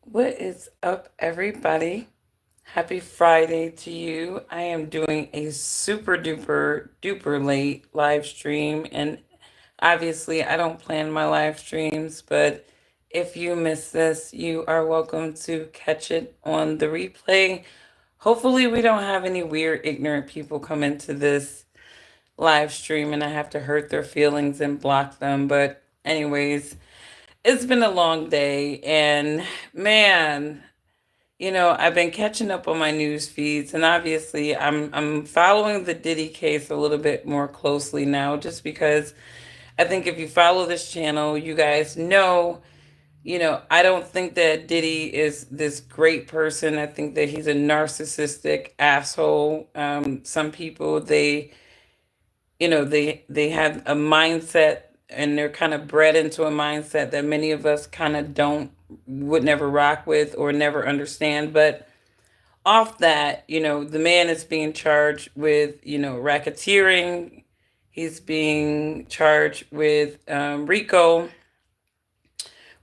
What is up, everybody? Happy Friday to you. I am doing a super duper duper late live stream, and obviously, I don't plan my live streams, but if you miss this, you are welcome to catch it on the replay. Hopefully, we don't have any weird, ignorant people come into this live stream and I have to hurt their feelings and block them. But, anyways, it's been a long day, and man, I've been catching up on my news feeds, and obviously, I'm following the Diddy case a little bit more closely now, just because I think if you follow this channel, you guys know, I don't think that Diddy is this great person. I think that he's a narcissistic asshole. Some people they have a mindset, and they're kind of bred into a mindset that many of us kind of don't would never rock with or never understand. But off that, the man is being charged with, racketeering. He's being charged with Rico,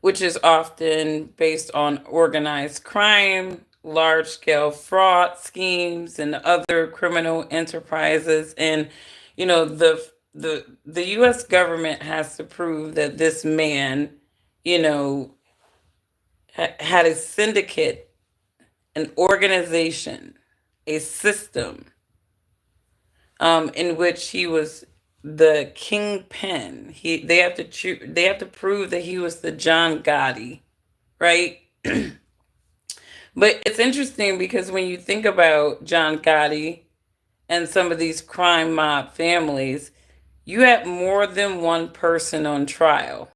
which is often based on organized crime, large scale fraud schemes, and other criminal enterprises. And the U.S. government has to prove that this man, you know, had a syndicate, an organization, a system, in which he was the kingpin. They have to prove that he was the John Gotti, right? But it's interesting because when you think about John Gotti and some of these crime mob families, you have more than one person on trial.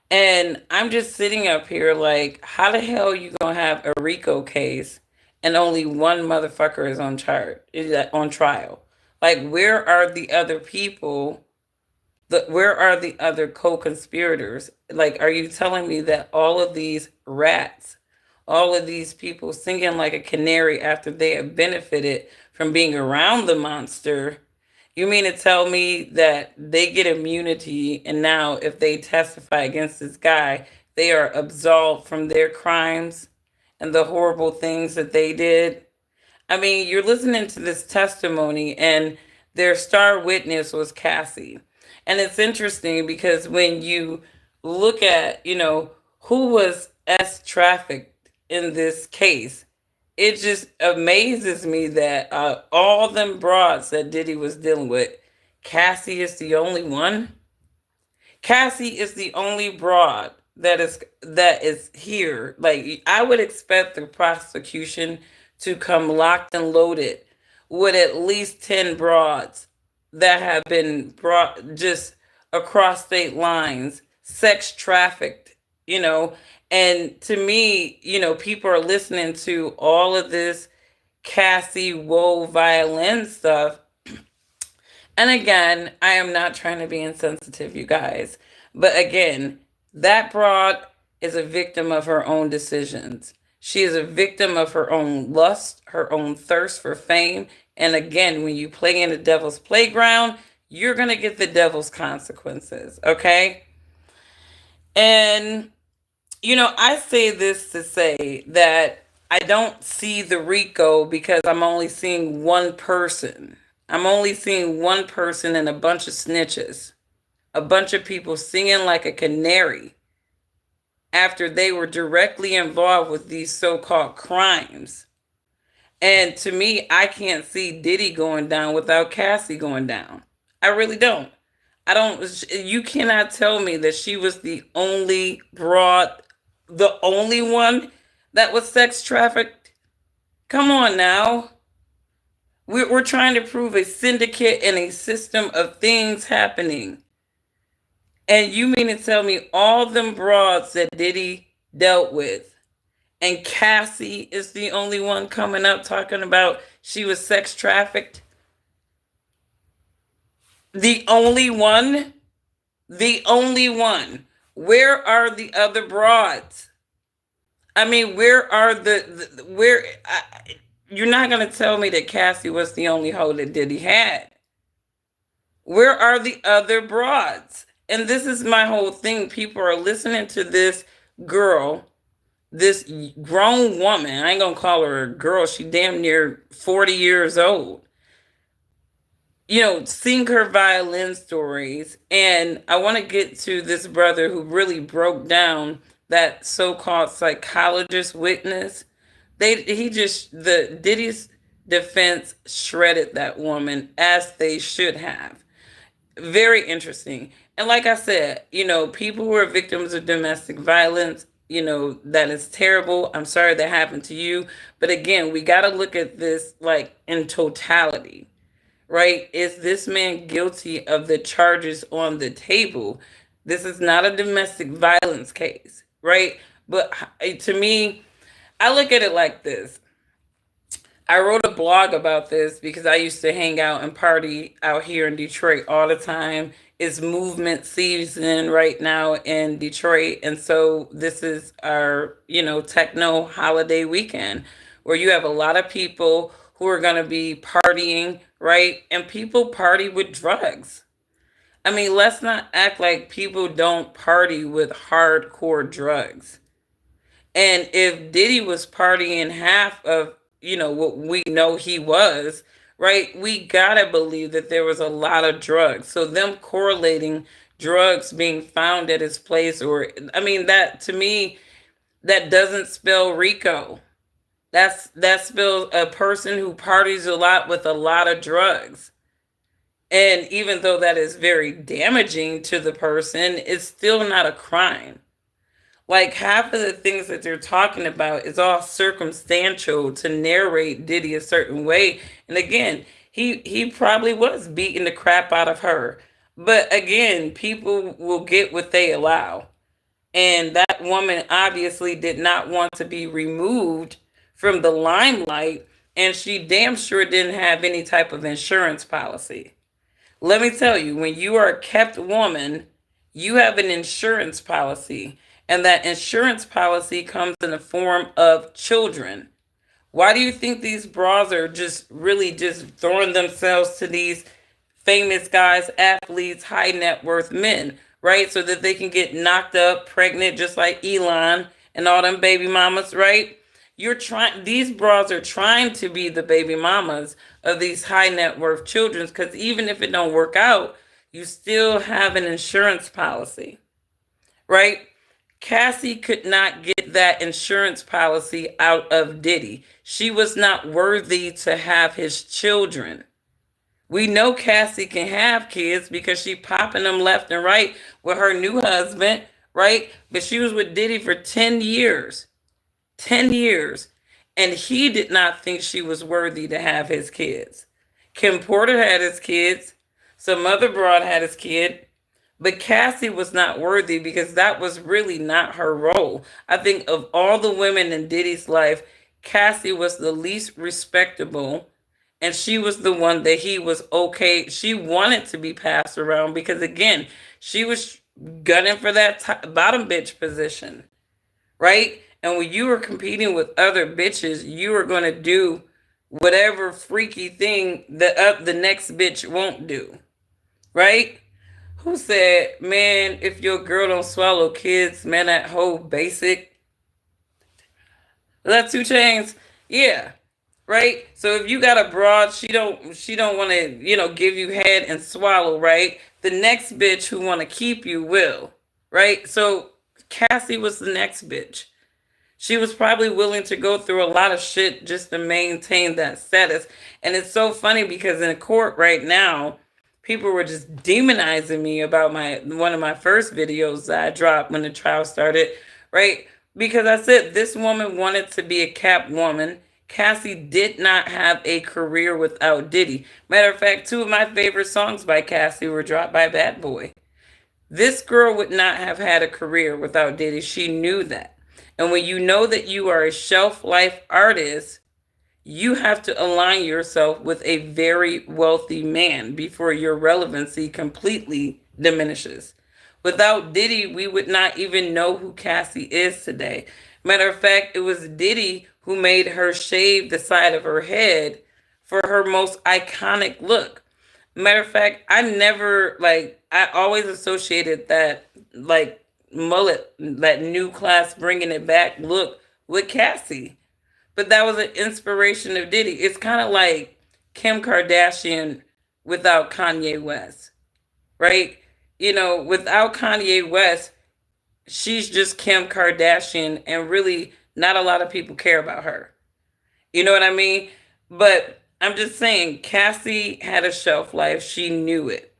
And I'm just sitting up here like, how the hell you gonna have a Rico case and only one motherfucker is on trial? Like, where are the other people? Where are the other co-conspirators? Like, are you telling me that all of these rats, all of these people singing like a canary after they have benefited from being around the monster, you mean to tell me that they get immunity, and now if they testify against this guy, they are absolved from their crimes and the horrible things that they did? I mean, you're listening to this testimony, and their star witness was Cassie. And it's interesting because when you look at, who was S trafficked in this case, it just amazes me that all them broads that Diddy was dealing with, Cassie is the only one. Cassie is the only broad that is here. Like, I would expect the prosecution to come locked and loaded with at least 10 broads that have been brought just across state lines, sex trafficked, you know. And to me, people are listening to all of this Cassie Woe violin stuff. And again, I am not trying to be insensitive, you guys. But again, that broad is a victim of her own decisions. She is a victim of her own lust, her own thirst for fame. And again, when you play in the devil's playground, you're going to get the devil's consequences, okay? And, I say this to say that I don't see the Rico because I'm only seeing one person. I'm only seeing one person and a bunch of snitches, a bunch of people singing like a canary after they were directly involved with these so called crimes. And to me, I can't see Diddy going down without Cassie going down. I really don't. I don't, you cannot tell me that she was the only broad, the only one that was sex trafficked. Come on now. We're trying to prove a syndicate and a system of things happening. And you mean to tell me all them broads that Diddy dealt with, and Cassie is the only one coming up talking about she was sex trafficked? The only one? The only one. Where are the other broads? I mean, where are where? You're not going to tell me that Cassie was the only hoe that Diddy had. Where are the other broads? And this is my whole thing. People are listening to this girl this grown woman, I ain't gonna call her a girl, she damn near 40 years old, sing her violin stories. And I want to get to this brother who really broke down that so-called psychologist witness. The Diddy's defense shredded that woman as they should have. Very interesting. And like I said, people who are victims of domestic violence, that is terrible. I'm sorry that happened to you. But again, we got to look at this like in totality, right? Is this man guilty of the charges on the table? This is not a domestic violence case, right? But to me, I look at it like this. I wrote a blog about this because I used to hang out and party out here in Detroit all the time. It's movement season right now in Detroit. And so this is our, techno holiday weekend where you have a lot of people who are going to be partying, right? And people party with drugs. I mean, let's not act like people don't party with hardcore drugs. And if Diddy was partying half of, what we know he was, right? We gotta believe that there was a lot of drugs. So them correlating drugs being found at his place, or I mean, that to me, that doesn't spell Rico. That spells a person who parties a lot with a lot of drugs. And even though that is very damaging to the person, it's still not a crime. Like half of the things that they're talking about is all circumstantial to narrate Diddy a certain way. And again, he probably was beating the crap out of her. But again, people will get what they allow. And that woman obviously did not want to be removed from the limelight, and she damn sure didn't have any type of insurance policy. Let me tell you, when you are a kept woman, you have an insurance policy, and that insurance policy comes in the form of children. Why do you think these bras are just really just throwing themselves to these famous guys, athletes, high net worth men, right? So that they can get knocked up, pregnant, just like Elon and all them baby mamas, right? These bras are trying to be the baby mamas of these high net worth children, because even if it don't work out, you still have an insurance policy, right? Cassie could not get that insurance policy out of Diddy. She was not worthy to have his children. We know Cassie can have kids because she popping them left and right with her new husband, right? But she was with Diddy for 10 years. 10 years. And he did not think she was worthy to have his kids. Kim Porter had his kids. Some other broad had his kid. But Cassie was not worthy because that was really not her role. I think of all the women in Diddy's life, Cassie was the least respectable. And she was the one that he was okay. She wanted to be passed around because, again, she was gunning for that bottom bitch position, right? And when you were competing with other bitches, you were going to do whatever freaky thing the next bitch won't do, right? Who said, man, if your girl don't swallow kids, man, that whole basic. That 2 Chainz? Yeah. Right? So if you got a broad, she don't want to, give you head and swallow, right? The next bitch who want to keep you will. Right? So Cassie was the next bitch. She was probably willing to go through a lot of shit just to maintain that status. And it's so funny because in court right now, people were just demonizing me about one of my first videos that I dropped when the trial started, right? Because I said this woman wanted to be a cap woman. Cassie did not have a career without Diddy. Matter of fact, 2 of my favorite songs by Cassie were dropped by Bad Boy. This girl would not have had a career without Diddy. She knew that. And when you know that you are a shelf life artist, you have to align yourself with a very wealthy man before your relevancy completely diminishes. Without Diddy, we would not even know who Cassie is today. Matter of fact, it was Diddy who made her shave the side of her head for her most iconic look. Matter of fact, I always associated that, like, mullet, that new class bringing it back look with Cassie. But that was an inspiration of Diddy. It's kind of like Kim Kardashian without Kanye West, right? Without Kanye West, she's just Kim Kardashian, and really not a lot of people care about her. You know what I mean? But I'm just saying, Cassie had a shelf life. She knew it.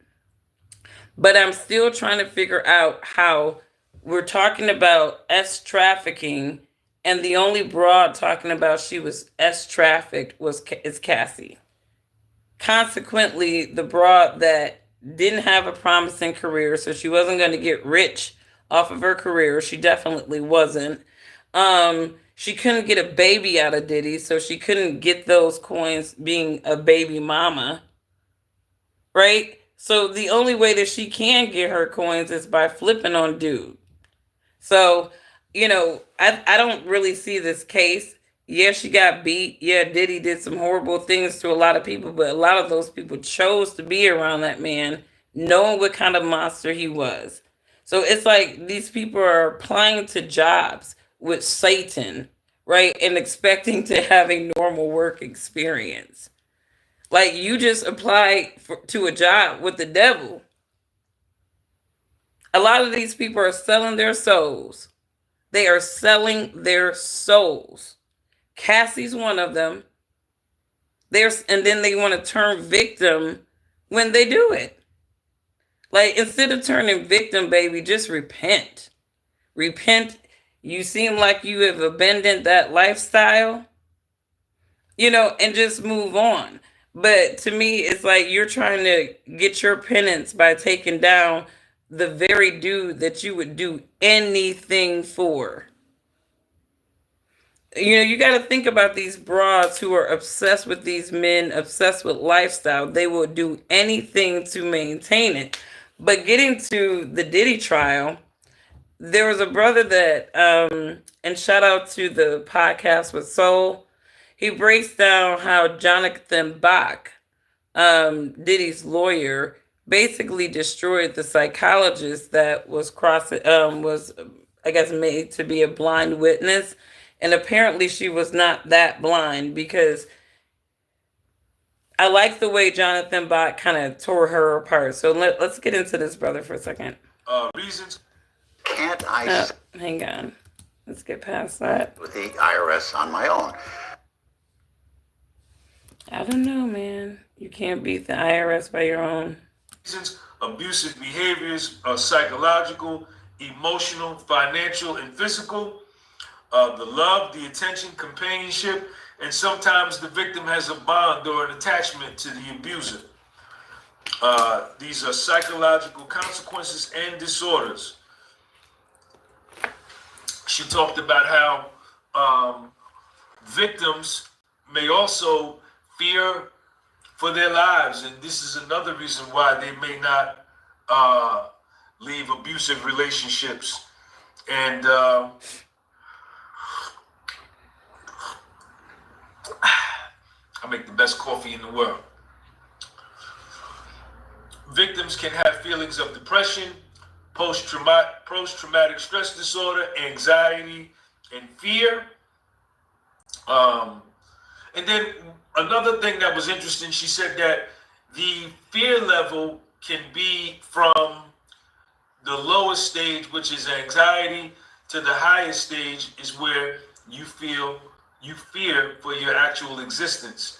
But I'm still trying to figure out how we're talking about S trafficking, and the only broad talking about she was S trafficked is Cassie. Consequently, the broad that didn't have a promising career, so she wasn't going to get rich off of her career. She definitely wasn't. She couldn't get a baby out of Diddy, so she couldn't get those coins being a baby mama, right? So the only way that she can get her coins is by flipping on dude. So, I don't really see this case. Yeah, she got beat. Yeah, Diddy did some horrible things to a lot of people, but a lot of those people chose to be around that man, knowing what kind of monster he was. So it's like these people are applying to jobs with Satan, right? And expecting to have a normal work experience. Like you just apply to a job with the devil. A lot of these people are selling their souls. They are selling their souls. Cassie's one of them. And then they want to turn victim when they do it. Like instead of turning victim, baby, just repent. Repent. You seem like you have abandoned that lifestyle, and just move on. But to me, it's like you're trying to get your penance by taking down the very dude that you would do anything for. You got to think about these broads who are obsessed with these men, obsessed with lifestyle. They will do anything to maintain it. But getting to the Diddy trial, there was a brother that, and shout out to the podcast with Soul. He breaks down how Jonathan Bach, Diddy's lawyer, basically destroyed the psychologist that was I guess made to be a blind witness, and apparently she was not that blind because I like the way Jonathan Bach kind of tore her apart. So let's get into this brother for a second. Reasons. Can't I hang on. Let's get past that. With the IRS on my own. I don't know, man. You can't beat the IRS by your own. Reasons, abusive behaviors are psychological, emotional, financial, and physical. The love, the attention, companionship, and sometimes the victim has a bond or an attachment to the abuser. These are psychological consequences and disorders. She talked about how victims may also fear for their lives, and this is another reason why they may not leave abusive relationships. And I make the best coffee in the world. Victims can have feelings of depression, post-traumatic stress disorder, anxiety, and fear. And then another thing that was interesting, she said that the fear level can be from the lowest stage, which is anxiety, to the highest stage is where you fear for your actual existence.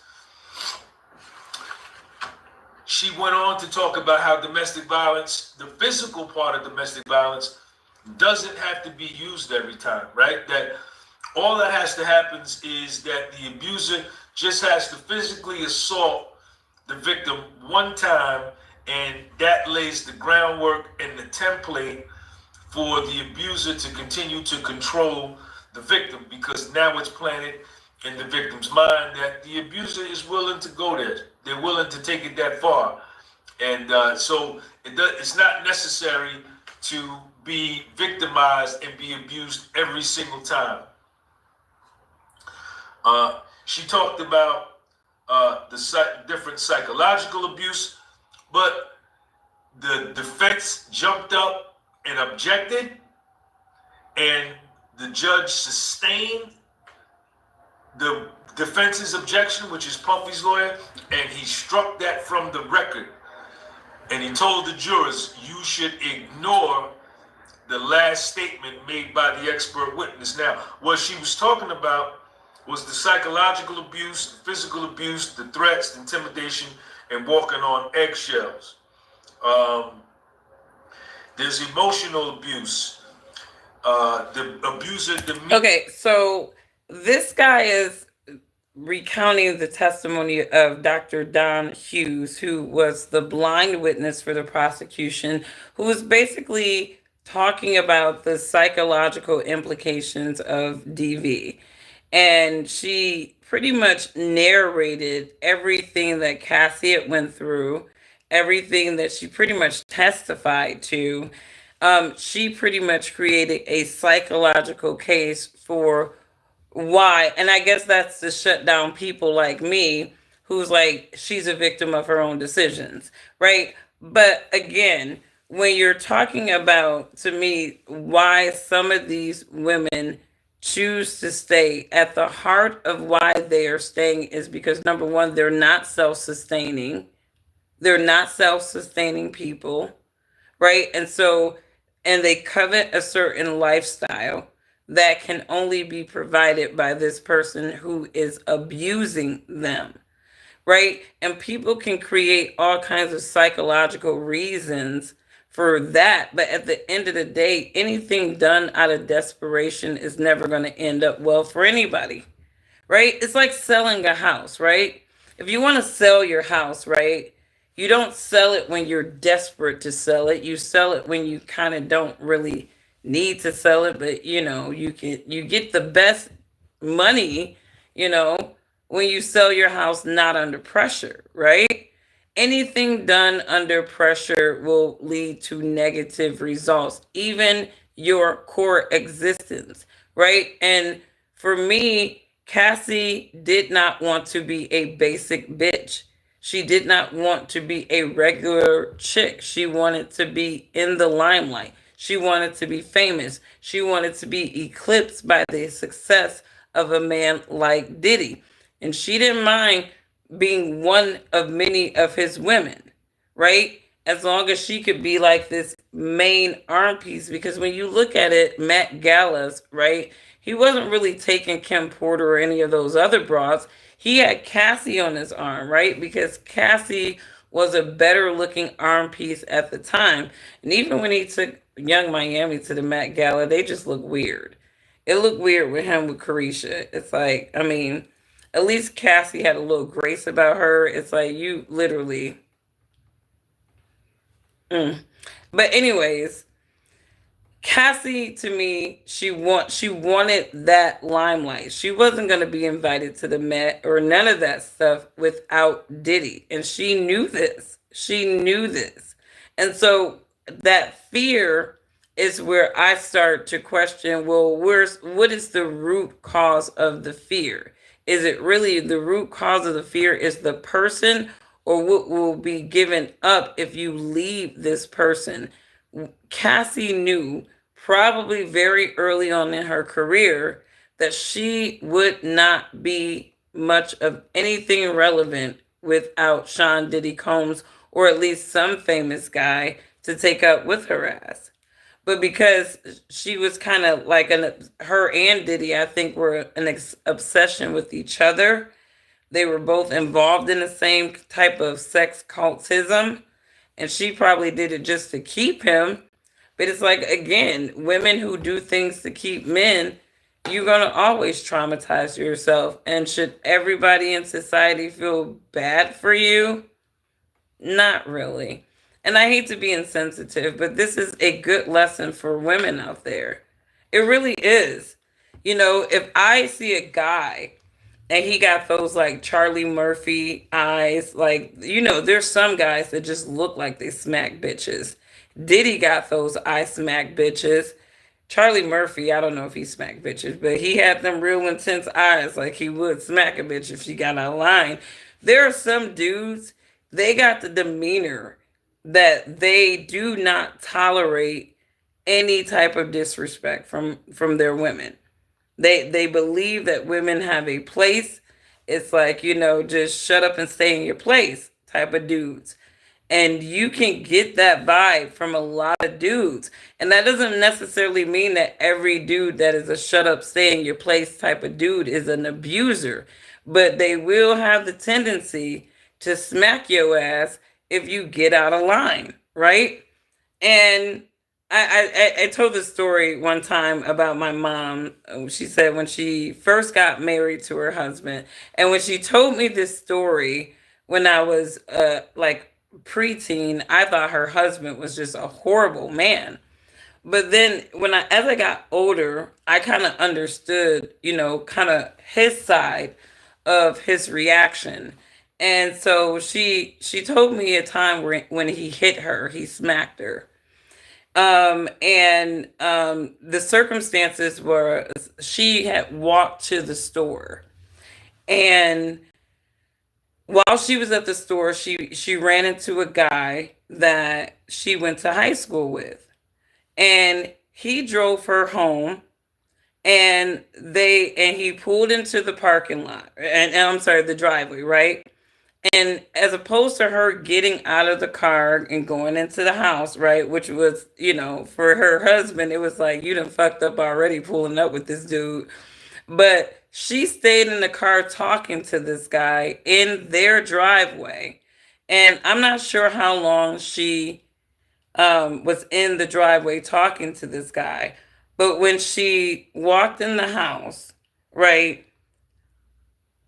She went on to talk about how domestic violence, the physical part of domestic violence, doesn't have to be used every time, right? That all that has to happen is that the abuser just has to physically assault the victim one time, and that lays the groundwork and the template for the abuser to continue to control the victim, because now it's planted in the victim's mind that the abuser is willing to go there. They're willing to take it that far. And so it's not necessary to be victimized and be abused every single time. She talked about the different psychological abuse, but the defense jumped up and objected, and the judge sustained the defense's objection, which is Pumpy's lawyer, and he struck that from the record. And he told the jurors, you should ignore the last statement made by the expert witness. Now, what she was talking about was the psychological abuse, the physical abuse, the threats, the intimidation, and walking on eggshells. There's emotional abuse. The abuser demeanor. Okay, so this guy is recounting the testimony of Dr. Don Hughes, who was the blind witness for the prosecution, who was basically talking about the psychological implications of DV. And she pretty much narrated everything that Cassie had went through, everything that she pretty much testified to. She pretty much created a psychological case for why, and I guess that's to shut down people like me who's like she's a victim of her own decisions, right? But again, when you're talking about, to me, why some of these women choose to stay, at the heart of why they are staying is because, number one, they're not self-sustaining people, right? And so, and they covet a certain lifestyle that can only be provided by this person who is abusing them, right? And people can create all kinds of psychological reasons for that. But at the end of the day, anything done out of desperation is never going to end up well for anybody, right? It's like selling a house, right? If you want to sell your house, right? You don't sell it when you're desperate to sell it. You sell it when you kind of don't really need to sell it, but you get the best money, you know, when you sell your house not under pressure, right? Anything done under pressure will lead to negative results, even your core existence, right? And for me, Cassie did not want to be a basic bitch. She did not want to be a regular chick. She wanted to be in the limelight. She wanted to be famous. She wanted to be eclipsed by the success of a man like Diddy. And she didn't mind being one of many of his women, right? As long as she could be like this main arm piece. Because when you look at it, Matt Gallas, right? He wasn't really taking Kim Porter or any of those other broads. He had Cassie on his arm, right? Because Cassie was a better looking arm piece at the time. And even when he took Young Miami to the Met Gala, they just look weird. It looked weird with him with Carisha. It's like, I mean, at least Cassie had a little grace about her. It's like you literally. Mm. But anyways, Cassie, to me, she wanted that limelight. She wasn't going to be invited to the Met or none of that stuff without Diddy, and she knew this. She knew this, and so that fear is where I start to question. Well, what is the root cause of the fear? Is it really the root cause of the fear is the person, or what will be given up if you leave this person? Cassie knew probably very early on in her career that she would not be much of anything relevant without Sean Diddy Combs, or at least some famous guy to take up with her ass. But because she was kind of like her and Diddy, I think, were an obsession with each other. They were both involved in the same type of sex cultism, and she probably did it just to keep him. But it's like, again, women who do things to keep men, you're going to always traumatize yourself. And should everybody in society feel bad for you? Not really. And I hate to be insensitive, but this is a good lesson for women out there. It really is. You know, if I see a guy and he got those like Charlie Murphy eyes, like, there's some guys that just look like they smack bitches. Diddy got those I smack bitches. Charlie Murphy, I don't know if he smacked bitches, but he had them real intense eyes, like he would smack a bitch if she got out of line. There are some dudes, they got the demeanor that they do not tolerate any type of disrespect from their women. They believe that women have a place. It's like, just shut up and stay in your place type of dudes. And you can get that vibe from a lot of dudes. And that doesn't necessarily mean that every dude that is a shut up, stay in your place type of dude is an abuser. But they will have the tendency to smack your ass if you get out of line, right? And I told this story one time about my mom. She said when she first got married to her husband, and when she told me this story when I was like preteen, I thought her husband was just a horrible man. But then as I got older, I kind of understood, kind of his side of his reaction. And so she told me a time where when he hit her, he smacked her. And the circumstances were she had walked to the store, and while she was at the store, she ran into a guy that she went to high school with, and he drove her home, and he pulled into the parking lot, and I'm sorry, the driveway, right? And as opposed to her getting out of the car and going into the house, right, which was, for her husband, it was like, you done fucked up already pulling up with this dude. But she stayed in the car talking to this guy in their driveway. And I'm not sure how long she was in the driveway talking to this guy. But when she walked in the house, right,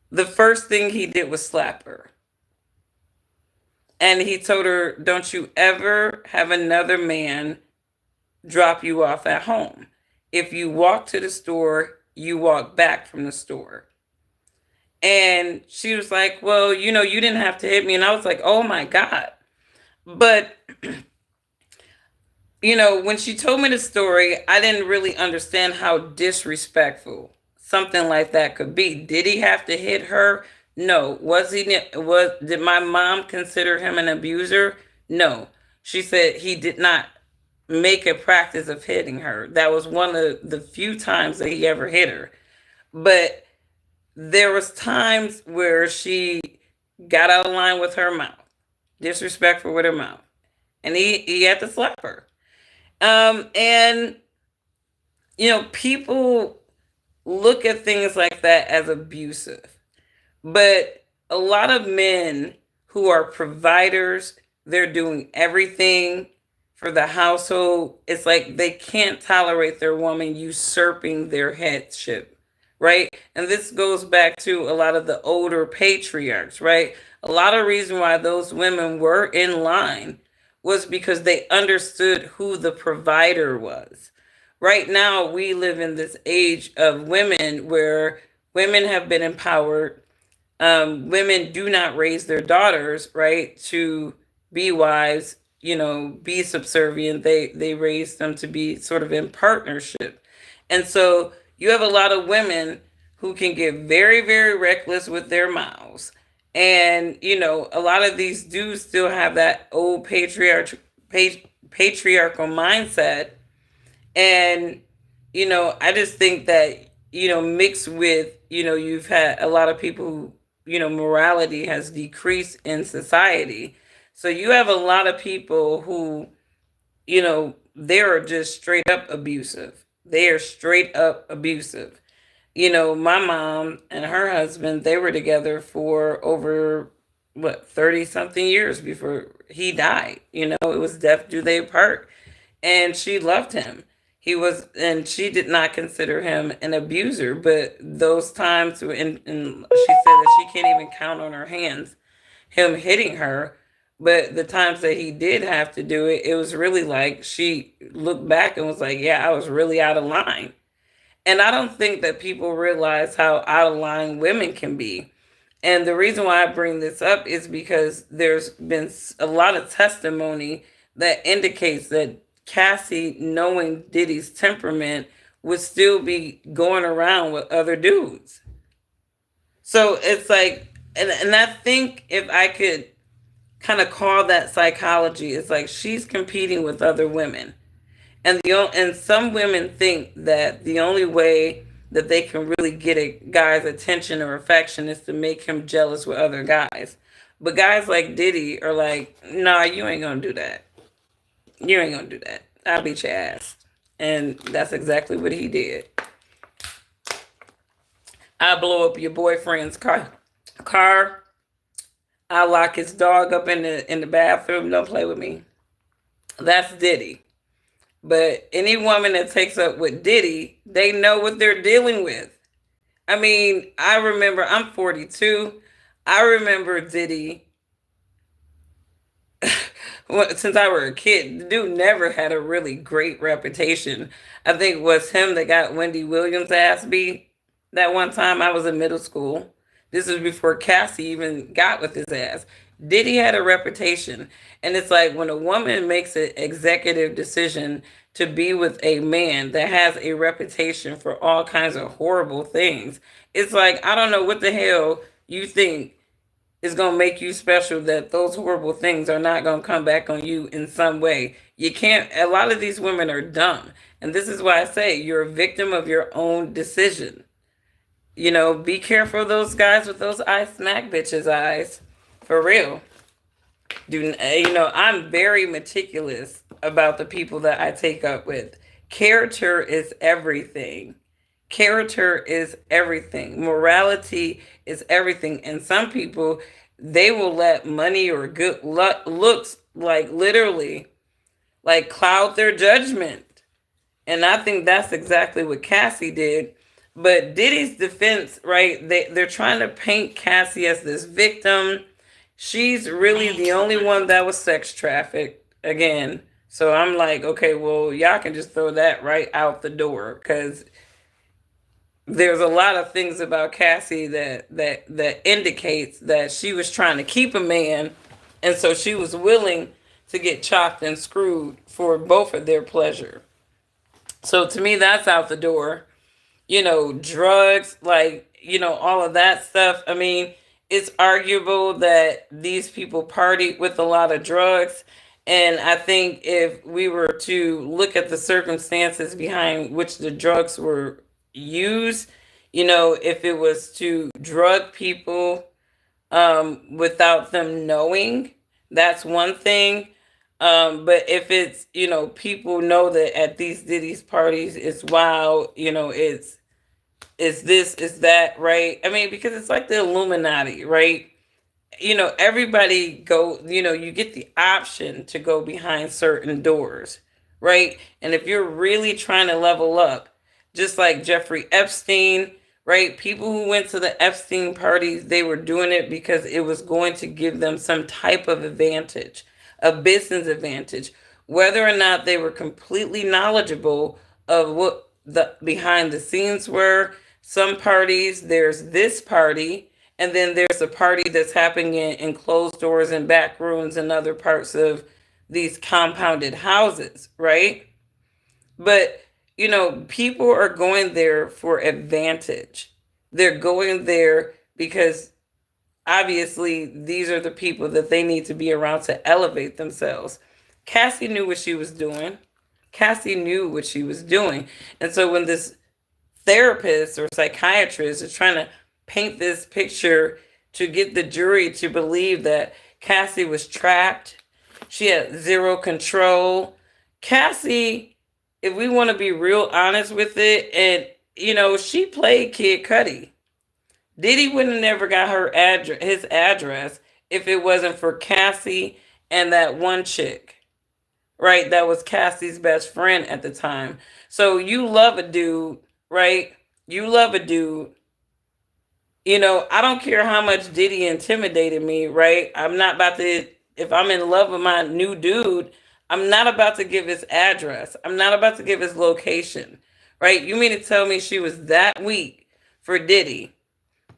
the first thing he did was slap her. And he told her, don't you ever have another man drop you off at home. If you walk to the store, you walk back from the store. And she was like, well, you didn't have to hit me. And I was like, oh my God. But, when she told me the story, I didn't really understand how disrespectful something like that could be. Did he have to hit her? No. Did my mom consider him an abuser? No. She said he did not make a practice of hitting her. That was one of the few times that he ever hit her. But there was times where she got out of line with her mouth, disrespectful with her mouth, and he had to slap her. And people look at things like that as abusive. But a lot of men who are providers, they're doing everything for the household. It's like they can't tolerate their woman usurping their headship, right? And this goes back to a lot of the older patriarchs, right? A lot of reason why those women were in line was because they understood who the provider was. Right now, we live in this age of women where women have been empowered. Women do not raise their daughters, right, to be wives, be subservient. They raise them to be sort of in partnership. And so you have a lot of women who can get very, very reckless with their mouths. And, a lot of these dudes still have that old patriarchal mindset. And, I just think that, mixed with, you've had a lot of people who, morality has decreased in society. So you have a lot of people who, they are just straight up abusive. They are straight up abusive. My mom and her husband, they were together for over, 30 something years before he died. It was death do they part. And she loved him. And she did not consider him an abuser, but those times, and she said that she can't even count on her hands him hitting her. But the times that he did have to do it, it was really like she looked back and was like, yeah, I was really out of line. And I don't think that people realize how out of line women can be. And the reason why I bring this up is because there's been a lot of testimony that indicates that Cassie, knowing Diddy's temperament, would still be going around with other dudes. So it's like, and I think if I could kind of call that psychology, it's like she's competing with other women. And some women think that the only way that they can really get a guy's attention or affection is to make him jealous with other guys. But guys like Diddy are like, nah, you ain't gonna do that. You ain't gonna do that. I'll beat your ass. And that's exactly what he did. I blow up your boyfriend's car. I lock his dog up in the bathroom. Don't play with me. That's Diddy. But any woman that takes up with Diddy, they know what they're dealing with. I mean, I remember I'm 42. I remember Diddy since I were a kid. The dude never had a really great reputation. I think it was him that got Wendy Williams' ass beat that one time. I was in middle school. This was before Cassie even got with his ass. Diddy had a reputation. And it's like when a woman makes an executive decision to be with a man that has a reputation for all kinds of horrible things, it's like, I don't know what the hell you think is going to make you special that those horrible things are not going to come back on you in some way. You can't, a lot of these women are dumb. And this is why I say you're a victim of your own decision. You know, be careful of those guys with those I smack bitches eyes. For real. I'm very meticulous about the people that I take up with. Character is everything. Character is everything. Morality is everything. And some people, they will let money or good looks, like literally, like cloud their judgment. And I think that's exactly what Cassie did. But Diddy's defense, right? They're trying to paint Cassie as this victim. She's really the only one that was sex trafficked again. So I'm like, okay, well, y'all can just throw that right out the door because there's a lot of things about Cassie that indicates that she was trying to keep a man, and so she was willing to get chopped and screwed for both of their pleasure. So to me, that's out the door. Drugs, like, all of that stuff. I mean, it's arguable that these people partied with a lot of drugs. And I think if we were to look at the circumstances behind which the drugs were used, if it was to drug people without them knowing, that's one thing. But if it's, people know that at these Diddy's parties, it's wild, it's this, it's that, right? I mean, because it's like the Illuminati, right? Everybody go, you get the option to go behind certain doors, right? And if you're really trying to level up, just like Jeffrey Epstein, right? People who went to the Epstein parties, they were doing it because it was going to give them some type of advantage, a business advantage, whether or not they were completely knowledgeable of what the behind the scenes were. Some parties, there's this party, and then there's a party that's happening in closed doors and back rooms and other parts of these compounded houses, right? But, people are going there for advantage. They're going there because obviously these are the people that they need to be around to elevate themselves. Cassie knew what she was doing. Cassie knew what she was doing. And so when this therapist or psychiatrist is trying to paint this picture to get the jury to believe that Cassie was trapped, she had zero control. Cassie, if we want to be real honest with it, and she played Kid Cudi. Diddy would have never got his address if it wasn't for Cassie and that one chick, right? That was Cassie's best friend at the time. So you love a dude, right? You love a dude. I don't care how much Diddy intimidated me, right? I'm not about to, if I'm in love with my new dude, I'm not about to give his address. I'm not about to give his location, right? You mean to tell me she was that weak for Diddy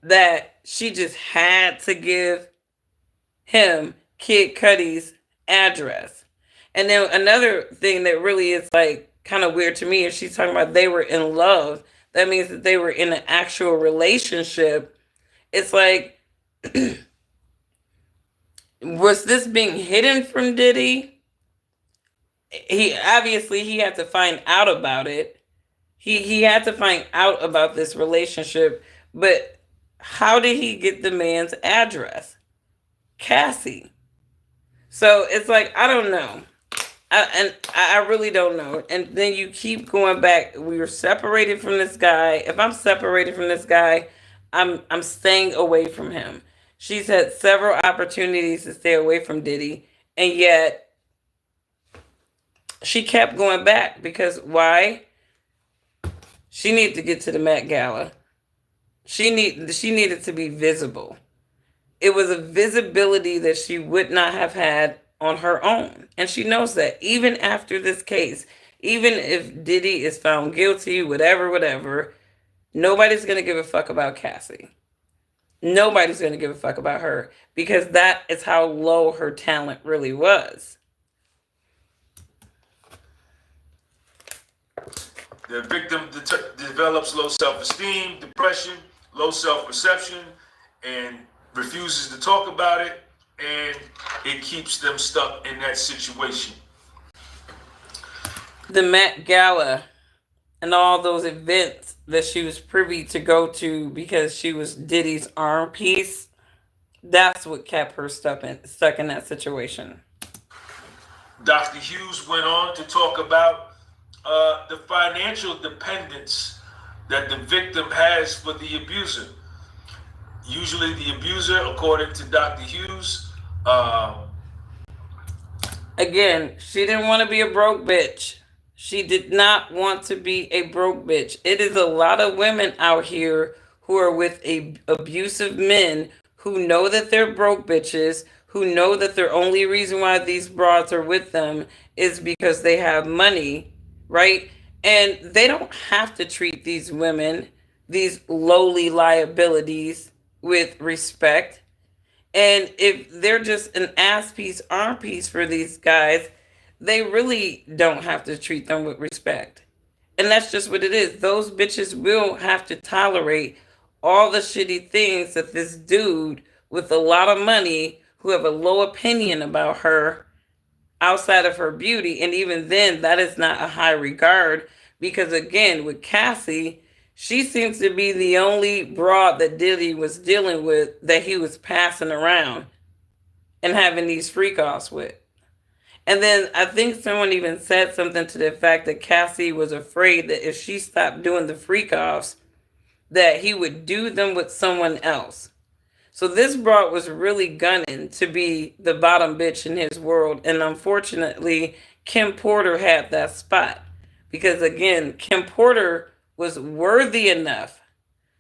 that she just had to give him Kid Cudi's address? And then another thing that really is like kind of weird to me is she's talking about they were in love. That means that they were in an actual relationship. It's like, was this being hidden from Diddy? He obviously he had to find out about it. He had to find out about this relationship, but how did he get the man's address? Cassie. So it's like I don't know. I really don't know. And then you keep going back. We were separated from this guy. If I'm separated from this guy, I'm staying away from him. She's had several opportunities to stay away from Diddy, and yet she kept going back because why? She needed to get to the Met Gala. She needed to be visible. It was a visibility that she would not have had on her own. And she knows that even after this case, even if Diddy is found guilty, whatever, whatever, nobody's going to give a fuck about Cassie. Nobody's going to give a fuck about her because that is how low her talent really was. The victim develops low self-esteem, depression, low self-perception, and refuses to talk about it, and it keeps them stuck in that situation. The Met Gala and all those events that she was privy to go to because she was Diddy's arm piece, that's what kept her stuck in that situation. Dr. Hughes went on to talk about the financial dependence that the victim has for the abuser. Usually, the abuser, according to Dr. Hughes, Again, she didn't want to be a broke bitch. She did not want to be a broke bitch. It is a lot of women out here who are with abusive men who know that they're broke bitches, who know that the only reason why these broads are with them is because they have money, right? And they don't have to treat these women, these lowly liabilities, with respect. And if they're just an ass piece, arm piece for these guys, they really don't have to treat them with respect. And that's just what it is. Those bitches will have to tolerate all the shitty things that this dude with a lot of money who have a low opinion about her outside of her beauty. And even then, that is not a high regard because, again, with Cassie, she seems to be the only broad that Diddy was dealing with that he was passing around and having these freak offs with. And then I think someone even said something to the fact that Cassie was afraid that if she stopped doing the freak offs, that he would do them with someone else. So this broad was really gunning to be the bottom bitch in his world. And unfortunately, Kim Porter had that spot. Because again, Kim Porter was worthy enough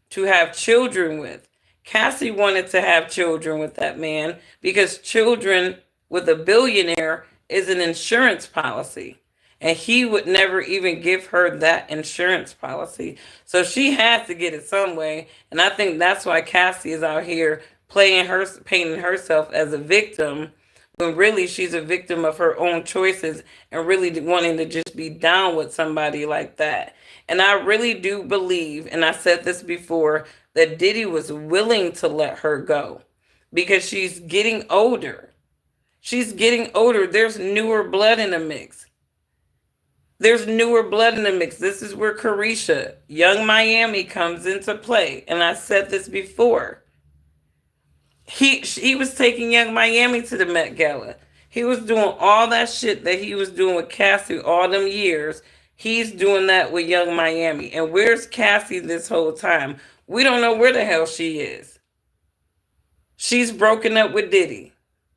to have children with. Cassie wanted to have children with that man because children with a billionaire is an insurance policy. And he would never even give her that insurance policy. So she had to get it some way. And I think that's why Cassie is out here painting herself as a victim when really she's a victim of her own choices and really wanting to just be down with somebody like that. And I really do believe, and I said this before, that Diddy was willing to let her go because she's getting older. She's getting older. There's newer blood in the mix. There's newer blood in the mix. This is where Carisha, Young Miami, comes into play. And I said this before. He was taking Young Miami to the Met Gala. He was doing all that shit that he was doing with Cassie all them years. He's doing that with Young Miami. And where's Cassie this whole time? We don't know where the hell she is. She's broken up with Diddy.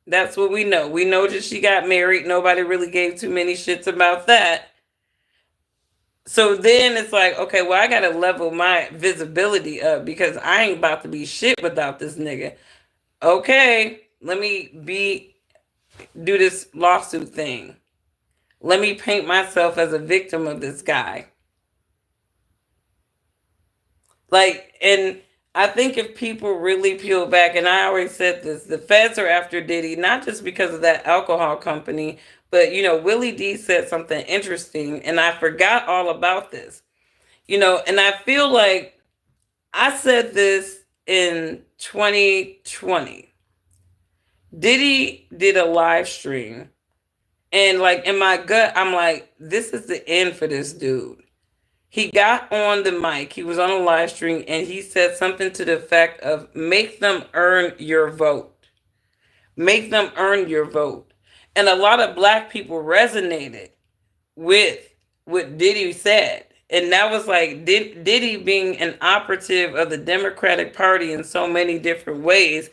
That's what we know. We know that she got married. Nobody really gave too many shits about that. So then it's like, okay, well, I got to level my visibility up because I ain't about to be shit without this nigga. Okay, let me do this lawsuit thing. Let me paint myself as a victim of this guy. Like, and I think if people really peel back, and I always said this, the feds are after Diddy, not just because of that alcohol company, but, Willie D said something interesting, and I forgot all about this. And I feel like I said this in 2020. Diddy did a live stream, and like in my gut, I'm like, this is the end for this dude. He got on the mic, he was on a live stream, and he said something to the effect of make them earn your vote. Make them earn your vote. And a lot of black people resonated with what Diddy said. And that was like Diddy being an operative of the Democratic Party in so many different ways.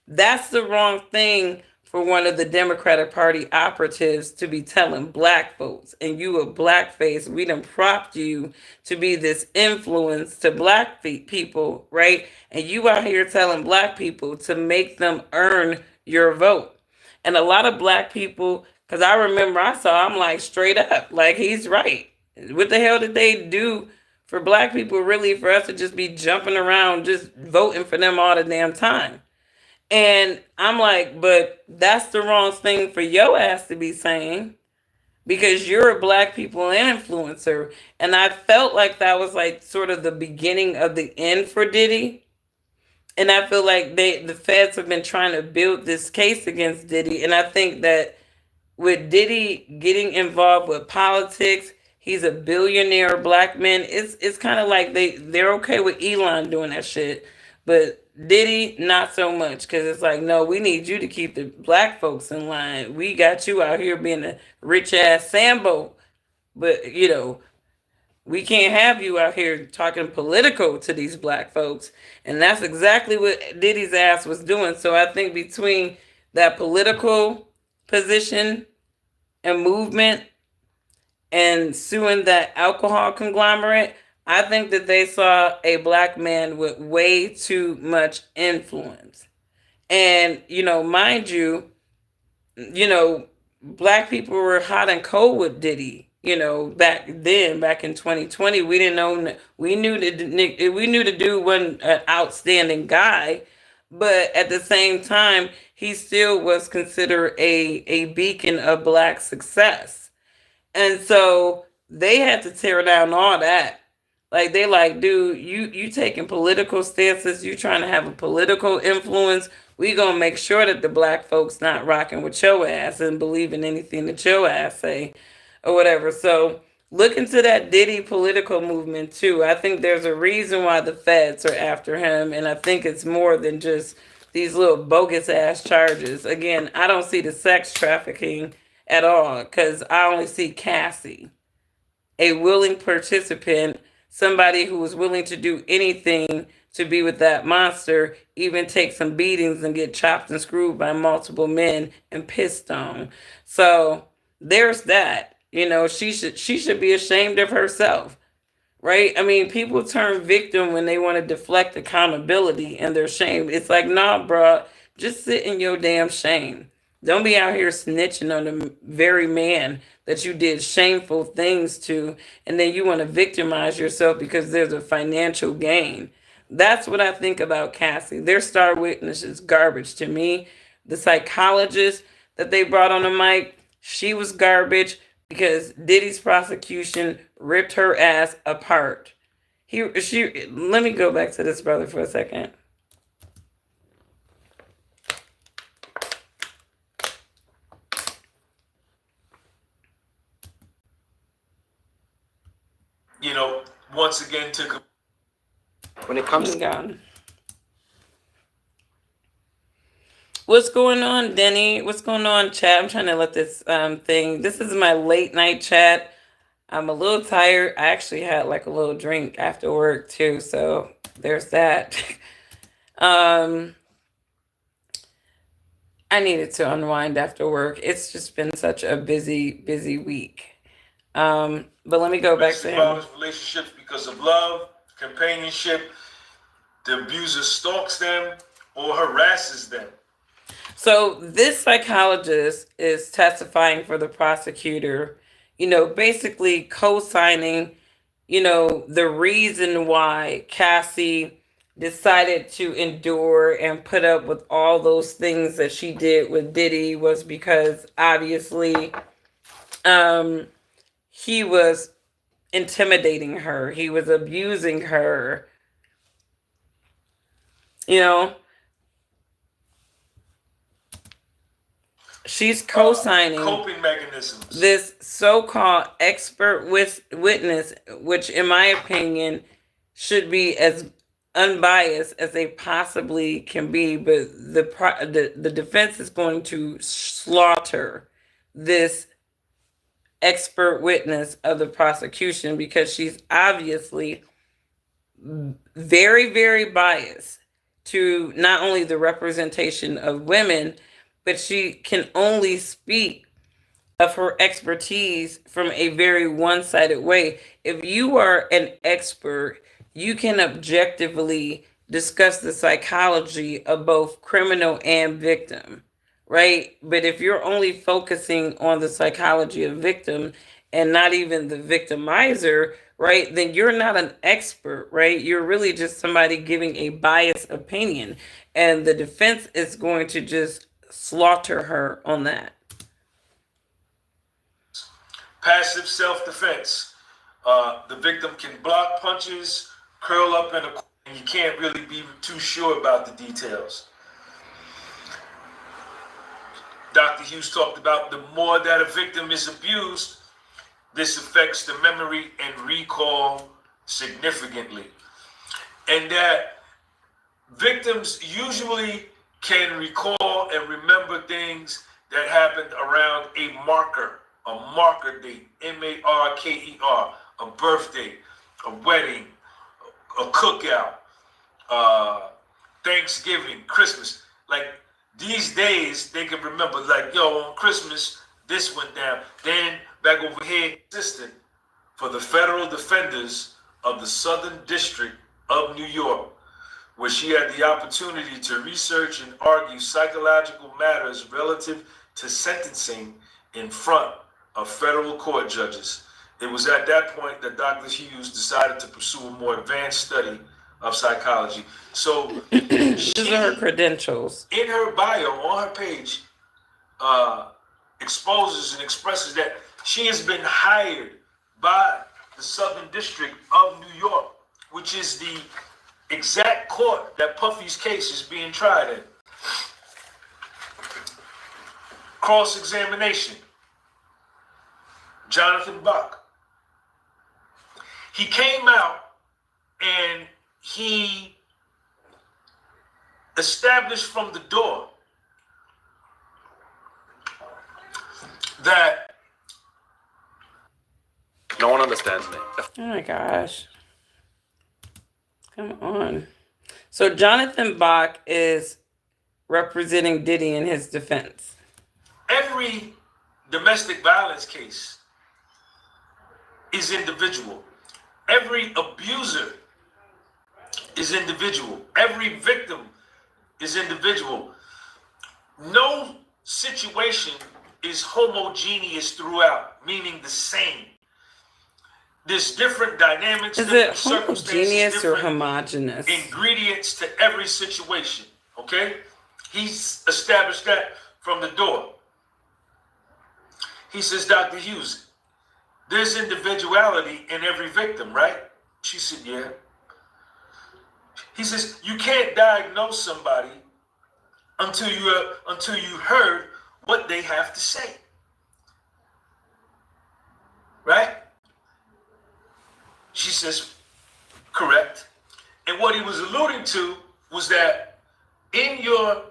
That's the wrong thing for one of the Democratic Party operatives to be telling black folks. And you a blackface, we done propped you to be this influence to black people, right? And you out here telling black people to make them earn your vote. And a lot of black people, because I remember I'm like straight up, like he's right. What the hell did they do for black people really for us to just be jumping around, just voting for them all the damn time? And I'm like, but that's the wrong thing for your ass to be saying because you're a black people influencer. And I felt like that was like sort of the beginning of the end for Diddy. And I feel like the feds have been trying to build this case against Diddy. And I think that with Diddy getting involved with politics, he's a billionaire black man. It's kind of like they're okay with Elon doing that shit, but Diddy not so much because it's like no, we need you to keep the black folks in line. We got you out here being a rich ass Sambo, but we can't have you out here talking political to these black folks. And that's exactly what Diddy's ass was doing. So I think between that political position and movement and suing that alcohol conglomerate, I think that they saw a black man with way too much influence. And, mind you, you know, black people were hot and cold with Diddy. Back then, back in 2020, we didn't know. We knew the dude wasn't an outstanding guy, but at the same time, he still was considered a beacon of black success. And so they had to tear down all that. Like they like, dude, you taking political stances, you trying to have a political influence. We gonna make sure that the black folks not rocking with your ass and believing anything that your ass say or whatever. So look into that Diddy political movement too. I think there's a reason why the feds are after him, and I think it's more than just these little bogus ass charges. Again, I don't see the sex trafficking at all because I only see Cassie, a willing participant, somebody who was willing to do anything to be with that monster, even take some beatings and get chopped and screwed by multiple men and pissed on. So there's that. She should be ashamed of herself. Right? I mean, people turn victim when they want to deflect accountability and their shame. It's like, nah, bro, just sit in your damn shame. Don't be out here snitching on the very man that you did shameful things to, and then you want to victimize yourself because there's a financial gain. That's what I think about Cassie. Their star witness is garbage to me. The psychologist that they brought on the mic, she was garbage because Diddy's prosecution ripped her ass apart. She. Let me go back to this brother for a second. Once again took. When it comes Hang on. What's going on, Denny? What's going on, chat? I'm trying to let this thing. This is my late night chat. I'm a little tired. I actually had like a little drink after work too, so there's that. um, I needed to unwind after work. It's just been such a busy, busy week. But let me go back to him. Relationships because of love, companionship. The abuser stalks them or harasses them. So this psychologist is testifying for the prosecutor, basically co-signing, the reason why Cassie decided to endure and put up with all those things that she did with Diddy was because obviously he was intimidating her. He was abusing her, you know. she's co-signing coping mechanisms. this so-called expert witness, which in my opinion should be as unbiased as they possibly can be, but the defense is going to slaughter this expert witness of the prosecution because she's obviously very, very biased to not only the representation of women, but she can only speak of her expertise from a very one sided way. If you are an expert, you can objectively discuss the psychology of both criminal and victim, right? But if you're only focusing on the psychology of victim and not even the victimizer, right, then you're not an expert, right? You're really just somebody giving a biased opinion. And the defense is going to just slaughter her on that. Passive self-defense. The victim can block punches, curl up in a corner, and you can't really be too sure about the details. Dr. Hughes talked about the more that a victim is abused, this affects the memory and recall significantly. And that victims usually can recall and remember things that happened around a marker date, M-A-R-K-E-R, a birthday, a wedding, a cookout, Thanksgiving, Christmas. Like these days, they can remember, like, yo, on Christmas, this went down. Then back over here, assistant for the federal defenders of the Southern District of New York, where she had the opportunity to research and argue psychological matters relative to sentencing in front of federal court judges. It was at that point that Dr. Hughes decided to pursue a more advanced study of psychology. So these are her credentials. In her bio on her page, exposes and expresses that she has been hired by the Southern District of New York, which is the exact court that Puffy's case is being tried in. Cross-examination. Jonathan Bach. He came out and he established from the door that No one understands me. Oh my gosh. Come on. So Jonathan Bach is representing Diddy in his defense. every domestic violence case is individual. Every abuser is individual. Every victim is individual. No situation is homogeneous throughout, meaning the same. There's different dynamics, Is different it circumstances, homogeneous or different homogenous? ingredients to every situation. Okay? He's established that from the door. He says, Dr. Hughes, there's individuality in every victim, right? She said, yeah. He says, you can't diagnose somebody until you heard what they have to say. Right? She says, correct. And what he was alluding to was that in your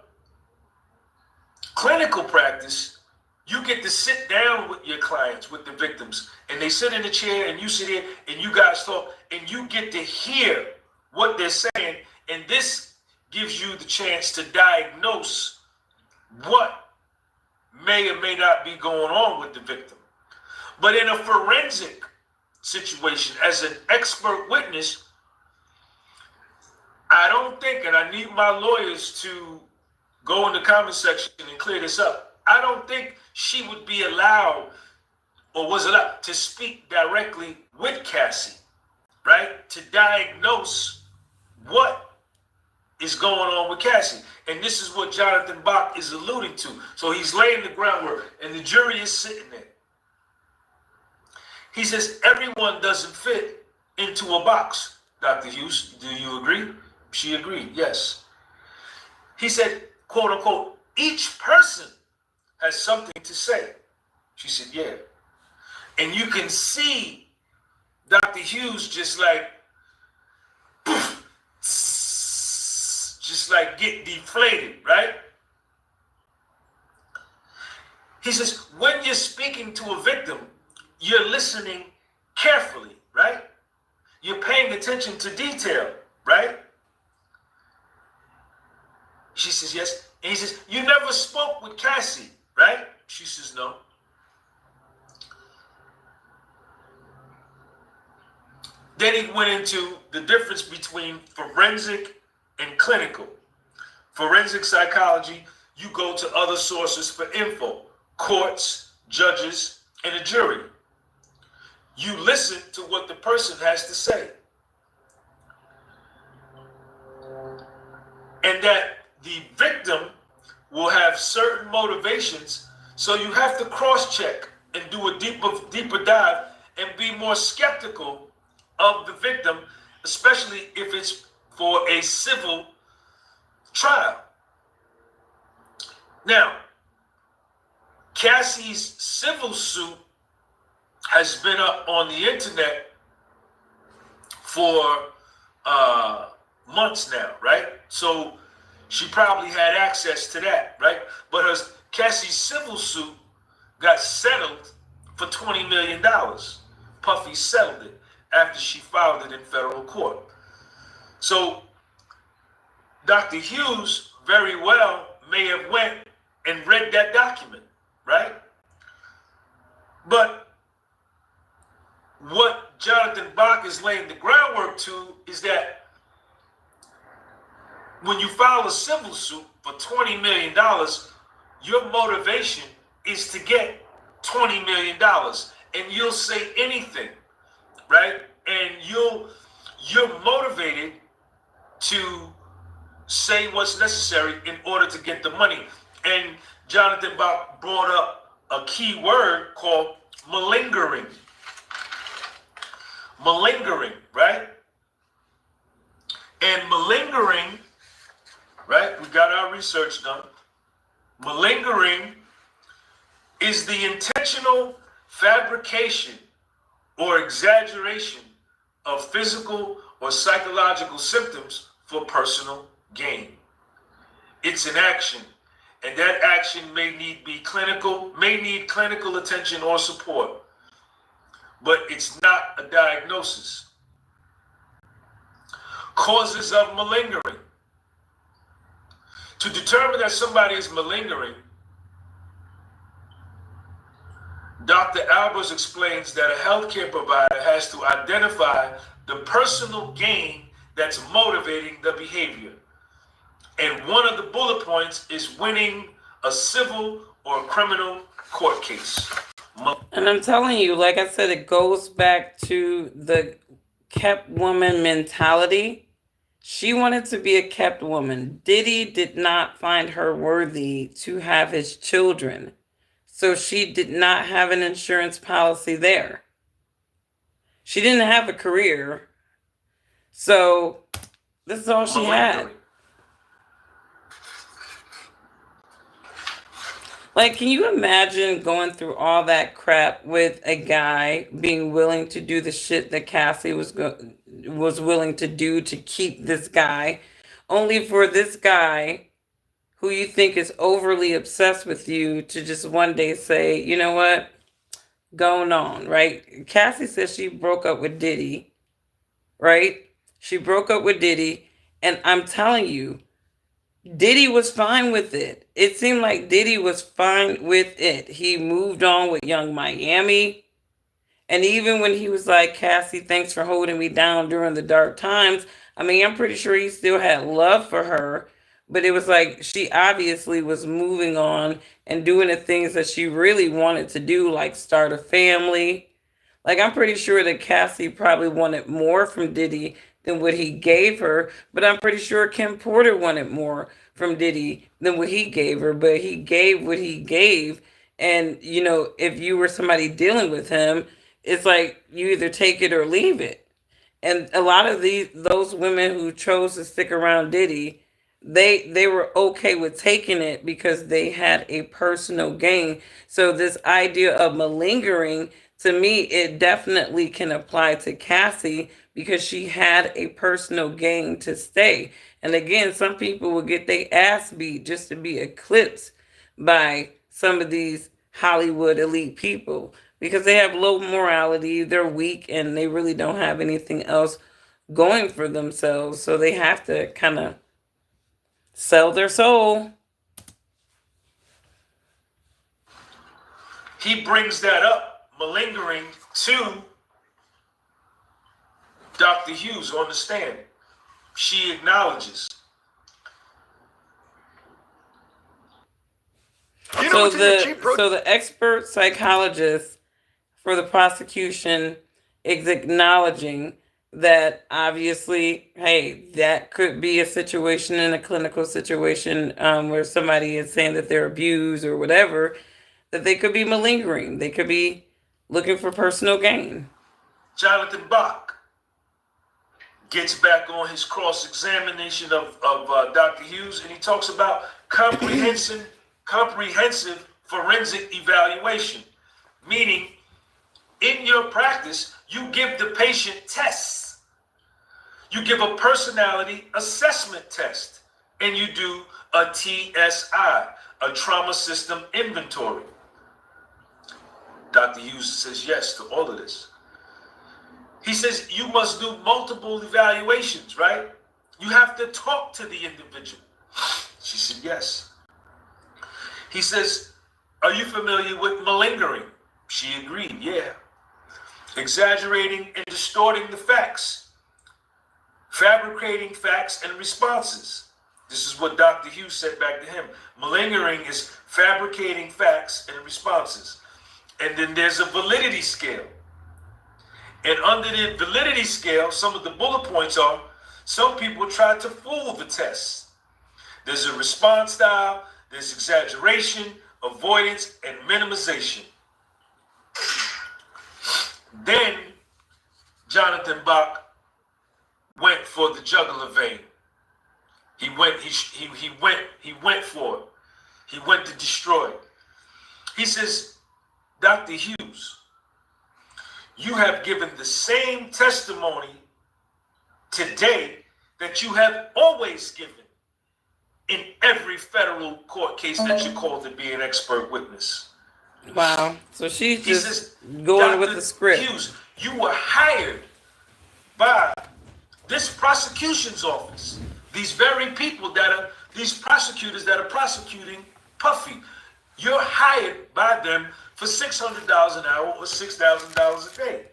clinical practice, you get to sit down with your clients, with the victims, and they sit in the chair and you sit here and you guys talk and you get to hear what they're saying. And this gives you the chance to diagnose what may or may not be going on with the victim. But in a forensic situation, as an expert witness, I don't think, and I need my lawyers to go in the comment section and clear this up, I don't think she would be allowed or was allowed to speak directly with Cassie, right? To diagnose what is going on with Cassie. And this is what Jonathan Bach is alluding to. So he's laying the groundwork and the jury is sitting there. He says, everyone doesn't fit into a box. Dr. Hughes, do you agree? She agreed, yes. He said, quote unquote, each person has something to say. She said, yeah. And you can see Dr. Hughes just like, just like get deflated, right? He says, when you're speaking to a victim, you're listening carefully, right? You're paying attention to detail, right? She says, yes. And he says, you never spoke with Cassie, right? She says, no. Then he went into the difference between forensic and clinical. Forensic psychology, you go to other sources for info, courts, judges, and a jury. You listen to what the person has to say. And that the victim will have certain motivations, so you have to cross-check and do a deeper dive and be more skeptical of the victim, especially if it's for a civil trial. Now, Cassie's civil suit has been up on the internet for months now, right? So she probably had access to that, right? But Cassie's civil suit got settled for $20 million. Puffy settled it after she filed it in federal court. So Dr. Hughes very well may have went and read that document, right? But what Jonathan Bach is laying the groundwork to is that when you file a civil suit for $20 million, your motivation is to get $20 million, and you'll say anything, right? And you're motivated to say what's necessary in order to get the money. And Jonathan Bach brought up a key word called malingering. Malingering, right? And malingering, right? We got our research done. Malingering is the intentional fabrication or exaggeration of physical or psychological symptoms for personal gain. It's an action, and that action may need clinical attention or support, but it's not a diagnosis. Causes of malingering. To determine that somebody is malingering, Dr. Albers explains that a healthcare provider has to identify the personal gain that's motivating the behavior. And one of the bullet points is winning a civil or criminal court case. And I'm telling you, like I said, it goes back to the kept woman mentality. She wanted to be a kept woman. Diddy did not find her worthy to have his children. So she did not have an insurance policy there. She didn't have a career. So this is all she had. Like, can you imagine going through all that crap with a guy being willing to do the shit that Cassie was willing to do to keep this guy, only for this guy who you think is overly obsessed with you to just one day say, you know what, going on, right? Cassie says she broke up with Diddy, right? She broke up with Diddy, and I'm telling you, Diddy was fine with it. It seemed like Diddy was fine with it. He moved on with Young Miami. And even when he was like, Cassie, thanks for holding me down during the dark times, I mean, I'm pretty sure he still had love for her. But it was like she obviously was moving on and doing the things that she really wanted to do, like start a family. Like, I'm pretty sure that Cassie probably wanted more from Diddy than what he gave her, but I'm pretty sure Kim Porter wanted more from Diddy than what he gave her, but he gave what he gave. And, you know, if you were somebody dealing with him, it's like you either take it or leave it. And a lot of those women who chose to stick around Diddy they were okay with taking it because they had a personal gain. So this idea of malingering, to me, it definitely can apply to Cassie because she had a personal gain to stay. And again, some people will get their ass beat just to be eclipsed by some of these Hollywood elite people because they have low morality, they're weak, and they really don't have anything else going for themselves. So they have to kind of sell their soul. He brings that up, malingering, to Dr. Hughes on the stand. She acknowledges. You know So what's in your cheap protein? the expert psychologist for the prosecution is acknowledging that obviously, hey, that could be a situation in a clinical situation where somebody is saying that they're abused or whatever, that they could be malingering. They could be looking for personal gain. Jonathan Bach gets back on his cross-examination of Dr. Hughes, and he talks about comprehensive forensic evaluation, meaning in your practice, you give the patient tests. You give a personality assessment test, and you do a TSI, a trauma system inventory. Dr. Hughes says yes to all of this. He says you must do multiple evaluations, right? You have to talk to the individual. She said yes. He says, are you familiar with malingering? She agreed, yeah. Exaggerating and distorting the facts, fabricating facts and responses. This is what Dr. Hughes said back to him. Malingering is fabricating facts and responses. And then there's a validity scale. And under the validity scale, some of the bullet points are, some people try to fool the test. There's a response style, there's exaggeration, avoidance, and minimization. Then Jonathan Bach went for the jugular vein. He went for it. He went to destroy it. He says, Dr. Hughes, you have given the same testimony today that you have always given in every federal court case that you called to be an expert witness. Wow. So she's He just says, going Dr. with the script. Hughes, you were hired by this prosecution's office. These very people these prosecutors that are prosecuting Puffy. You're hired by them for $600 an hour or $6,000 a day.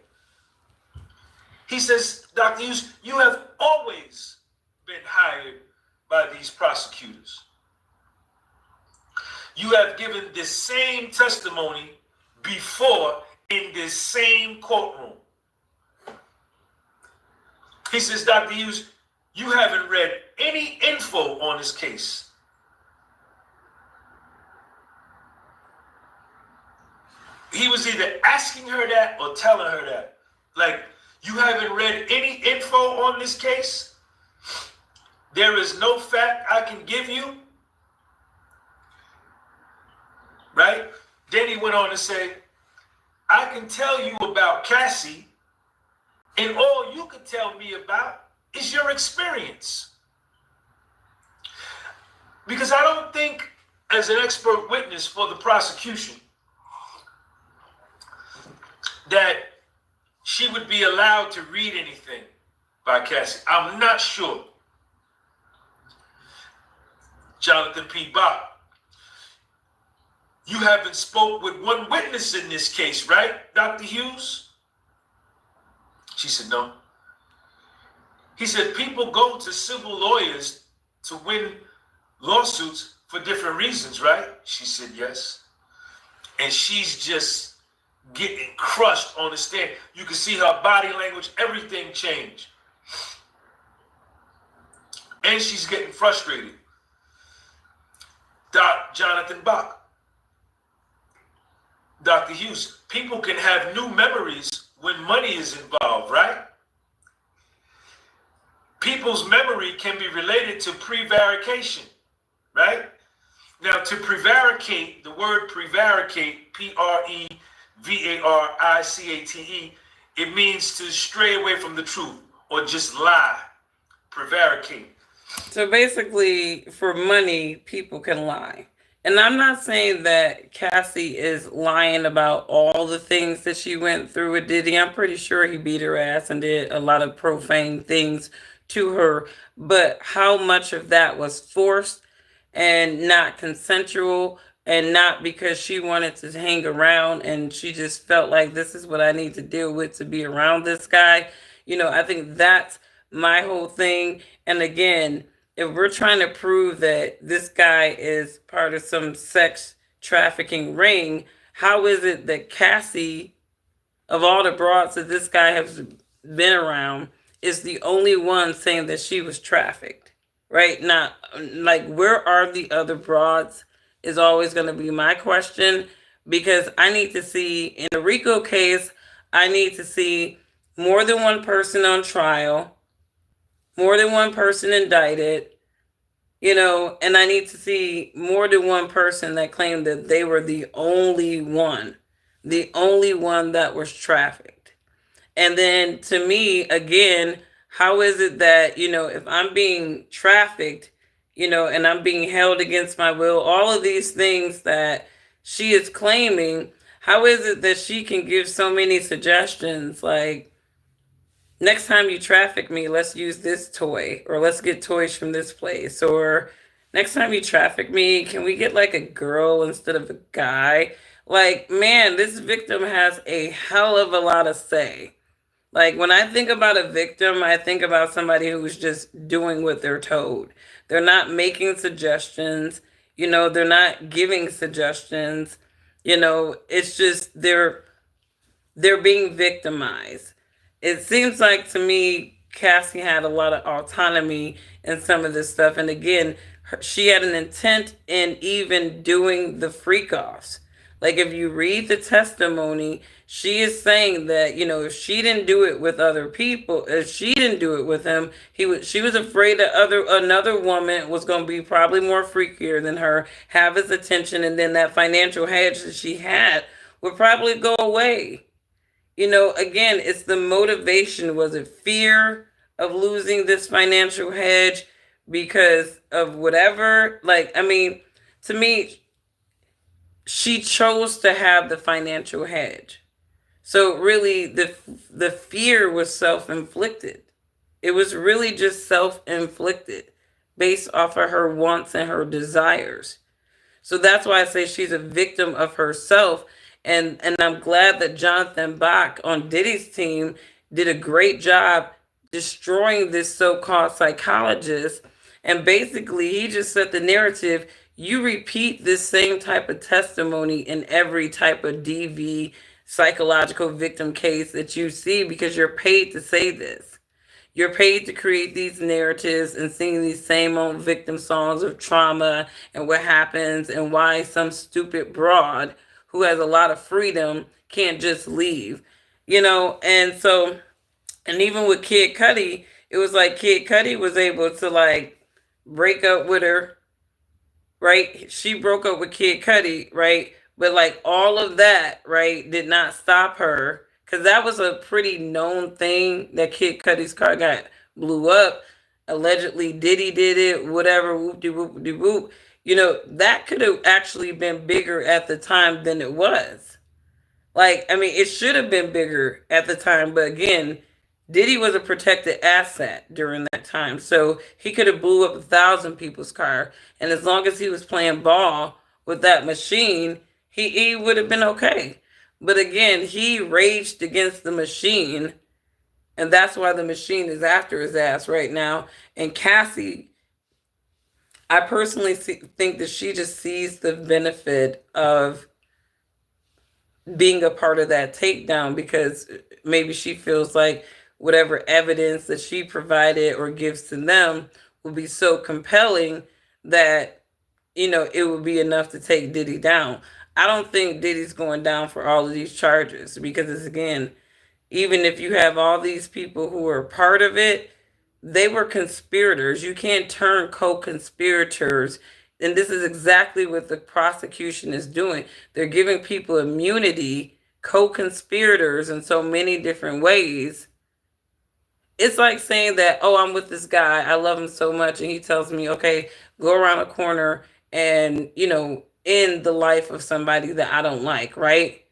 He says, Dr. Hughes, you have always been hired by these prosecutors. You have given the same testimony before in this same courtroom. He says, Dr. Hughes, you haven't read any info on this case. He was either asking her that or telling her that. Like, you haven't read any info on this case? There is no fact I can give you? Right? Then he went on to say, I can tell you about Cassie, and all you can tell me about is your experience. Because I don't think, as an expert witness for the prosecution, that she would be allowed to read anything by Cassie. I'm not sure. Jonathan P. Bach, you haven't spoke with one witness in this case, right, Dr. Hughes? She said, no. He said, people go to civil lawyers to win lawsuits for different reasons, right? She said, yes. And she's just getting crushed on the stand. You can see her body language, everything changed. And she's getting frustrated. Jonathan Bach, Dr. Hughes, people can have new memories when money is involved, right? people's memory can be related to prevarication, right? Now, to prevaricate, the word prevaricate, Prevaricate, it means to stray away from the truth or just lie. Prevaricate. So basically, for money, people can lie. And I'm not saying that Cassie is lying about all the things that she went through with Diddy. I'm pretty sure he beat her ass and did a lot of profane things to her. But how much of that was forced and not consensual and not because she wanted to hang around and she just felt like this is what I need to deal with to be around this guy? I think that's my whole thing. And again, if we're trying to prove that this guy is part of some sex trafficking ring, how is it that Cassie, of all the broads that this guy has been around, is the only one saying that she was trafficked? Right? Not like, where are the other broads? Is always going to be my question, because I need to see in the Rico case, I need to see more than one person on trial, more than one person indicted, and I need to see more than one person that claimed that they were the only one that was trafficked. And then to me, again, how is it that, if I'm being trafficked, and I'm being held against my will, all of these things that she is claiming, how is it that she can give so many suggestions like, next time you traffic me, let's use this toy, or let's get toys from this place, or next time you traffic me, can we get like a girl instead of a guy? Like, man, this victim has a hell of a lot of say. Like, when I think about a victim, I think about somebody who's just doing what they're told. They're not making suggestions, they're not giving suggestions. It's just they're being victimized. It seems like to me Cassie had a lot of autonomy in some of this stuff, and again, she had an intent in even doing the freak offs. Like, if you read the testimony, she is saying that, if she didn't do it with other people, if she didn't do it with him, she was afraid that another woman was going to be probably more freakier than her, have his attention, and then that financial hedge that she had would probably go away. Again, it's the motivation. Was it fear of losing this financial hedge because of whatever? Like, I mean, to me, she chose to have the financial hedge. So really, the fear was self-inflicted. It was really just self-inflicted based off of her wants and her desires. So that's why I say she's a victim of herself. And I'm glad that Jonathan Bach on Diddy's team did a great job destroying this so-called psychologist. And basically, he just set the narrative. You repeat this same type of testimony in every type of DV psychological victim case that you see, because you're paid to say this. You're paid to create these narratives and sing these same old victim songs of trauma and what happens and why some stupid broad who has a lot of freedom can't just leave. And so, and even with Kid Cudi, it was like Kid Cudi was able to like break up with her, right? She broke up with Kid Cudi, right? But like all of that, right, did not stop her, because that was a pretty known thing that Kid Cudi's car got blew up. Allegedly, Diddy did it, whatever, whoop de whoop de whoop. That could have actually been bigger at the time than it was. Like, I mean, it should have been bigger at the time, but again, Diddy was a protected asset during that time, so he could have blew up 1,000 people's car, and as long as he was playing ball with that machine, he would have been okay. But again, he raged against the machine, and that's why the machine is after his ass right now. And Cassie, I personally think that she just sees the benefit of being a part of that takedown, because maybe she feels like whatever evidence that she provided or gives to them will be so compelling that, it would be enough to take Diddy down. I don't think Diddy's going down for all of these charges, because it's, again, even if you have all these people who are part of it, they were conspirators. You can't turn co-conspirators. And this is exactly what the prosecution is doing. They're giving people immunity, co-conspirators in so many different ways. It's like saying that, oh, I'm with this guy, I love him so much, and he tells me, okay, go around a corner and, end the life of somebody that I don't like, right?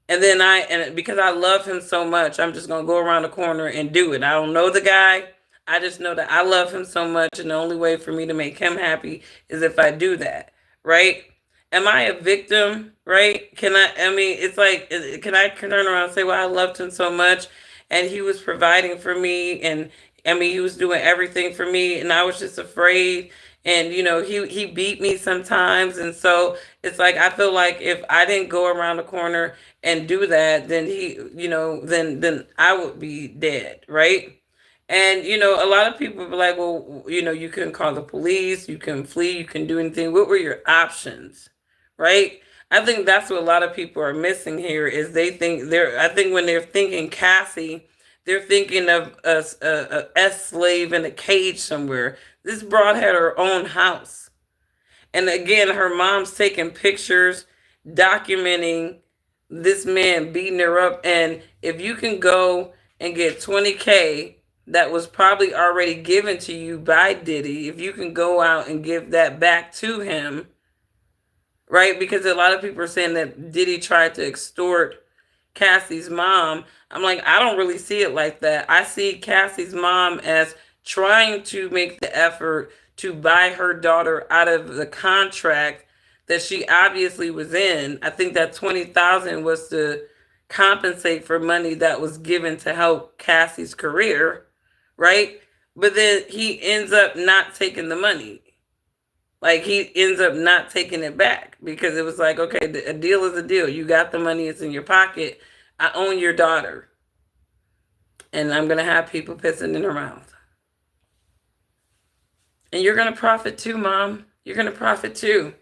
And because I love him so much, I'm just gonna go around the corner and do it. I don't know the guy. I just know that I love him so much, and the only way for me to make him happy is if I do that, right? Am I a victim, right? I mean, it's like, can I turn around and say, well, I loved him so much, and he was providing for me, and I mean, he was doing everything for me, and I was just afraid, and he beat me sometimes, and so it's like I feel like if I didn't go around the corner and do that, then then I would be dead, right? And a lot of people be like, well, you can call the police, you can flee, you can do anything. What were your options, right? I think that's what a lot of people are missing here is I think when they're thinking Cassie, they're thinking of a S slave in a cage somewhere. This broad had her own house. And again, her mom's taking pictures, documenting this man beating her up. And if you can go and get 20K that was probably already given to you by Diddy, if you can go out and give that back to him, right? Because a lot of people are saying that Diddy tried to extort Cassie's mom. I'm like, I don't really see it like that. I see Cassie's mom as trying to make the effort to buy her daughter out of the contract that she obviously was in. I think that 20,000 was to compensate for money that was given to help Cassie's career, right? But then he ends up not taking the money. Like he ends up not taking it back because it was like, okay, a deal is a deal. You got the money, it's in your pocket. I own your daughter. And I'm going to have people pissing in her mouth. And you're going to profit too, Mom. You're going to profit too.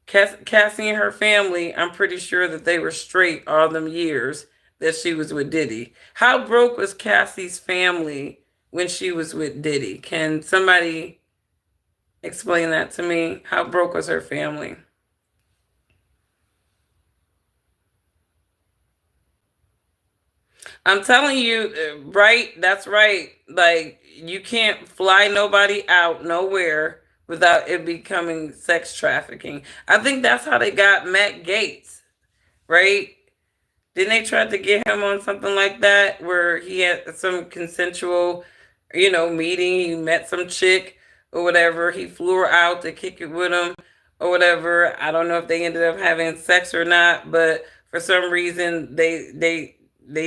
Cassie and her family, I'm pretty sure that they were straight all them years that she was with Diddy. How broke was Cassie's family when she was with Diddy? Can somebody explain that to me? How broke was her family? I'm telling you, right? That's right. Like, you can't fly nobody out nowhere without it becoming sex trafficking. I think that's how they got Matt Gates, right? Didn't they try to get him on something like that where he had some consensual, meeting? He met some chick or whatever. He flew her out to kick it with him or whatever. I don't know if they ended up having sex or not, but for some reason they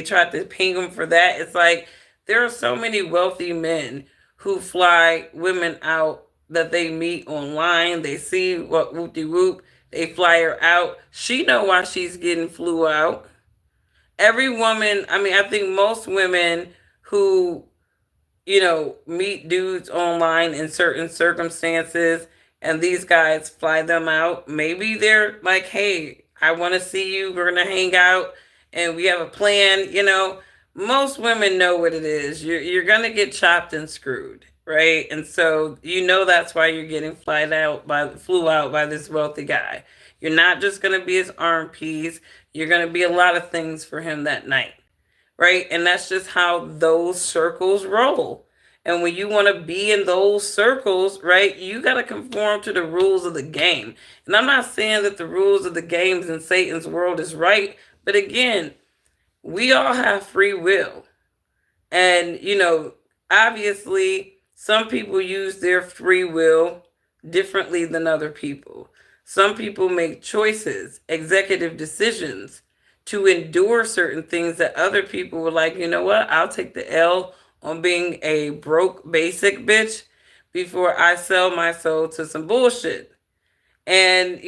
tried to ping him for that. It's like there are so many wealthy men who fly women out that they meet online. They see what whoop de whoop. They fly her out. She know why she's getting flew out. Every woman, I mean, I think most women who, meet dudes online in certain circumstances and these guys fly them out, maybe they're like, hey, I want to see you. We're going to hang out and we have a plan. Most women know what it is. You're going to get chopped and screwed, right? And so, that's why you're getting flew out by this wealthy guy. You're not just going to be his arm piece. You're going to be a lot of things for him that night, right? And that's just how those circles roll. And when you want to be in those circles, right, you got to conform to the rules of the game. And I'm not saying that the rules of the games in Satan's world is right, but again, we all have free will. And, obviously, some people use their free will differently than other people. Some people make choices, executive decisions to endure certain things that other people were like, you know what, I'll take the L on being a broke basic bitch before I sell my soul to some bullshit. And,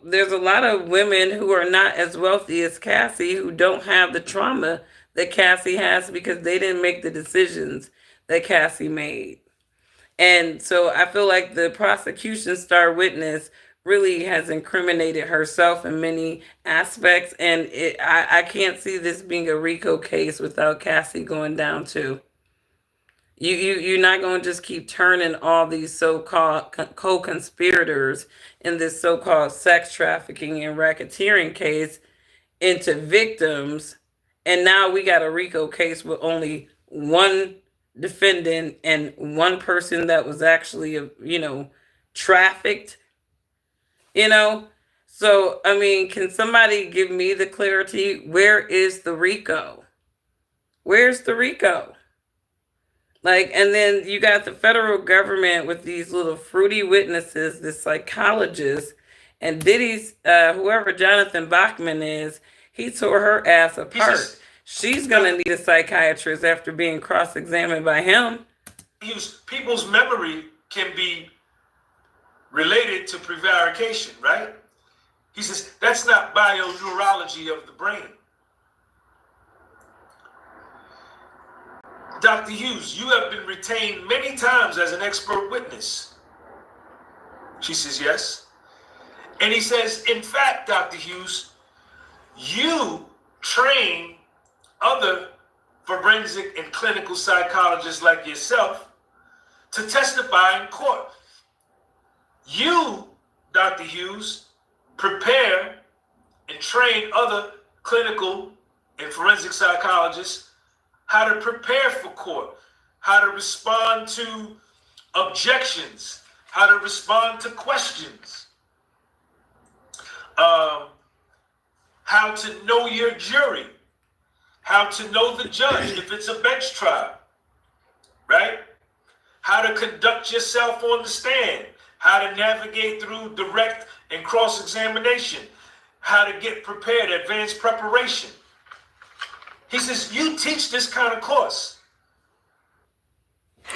there's a lot of women who are not as wealthy as Cassie who don't have the trauma that Cassie has because they didn't make the decisions that Cassie made. And so I feel like the prosecution star witness really has incriminated herself in many aspects. And I can't see this being a Rico case without Cassie going down too. You're not going to just keep turning all these so-called co-conspirators in this so-called sex trafficking and racketeering case into victims, and now we got a Rico case with only one defendant and one person that was actually, trafficked. You know, so I mean, can somebody give me the clarity? Where is the Rico? Where's the Rico? Like, and then you got the federal government with these little fruity witnesses, the psychologists, and Diddy's, whoever Jonathan Bachman is, he tore her ass He apart. says, She's gonna need a psychiatrist after being cross-examined by him. people's memory can be related to prevarication, right? He says that's not bioneurology of the brain. Dr. Hughes, you have been retained many times as an expert witness. She says, yes. And he says, in fact, Dr. Hughes, you train other forensic and clinical psychologists like yourself to testify in court. You, Dr. Hughes, prepare and train other clinical and forensic psychologists how to prepare for court, how to respond to objections, how to respond to questions, how to know your jury, how to know the judge if it's a bench trial, right? How to conduct yourself on the stand, how to navigate through direct and cross-examination, how to get prepared, advanced preparation. He says, you teach this kind of course.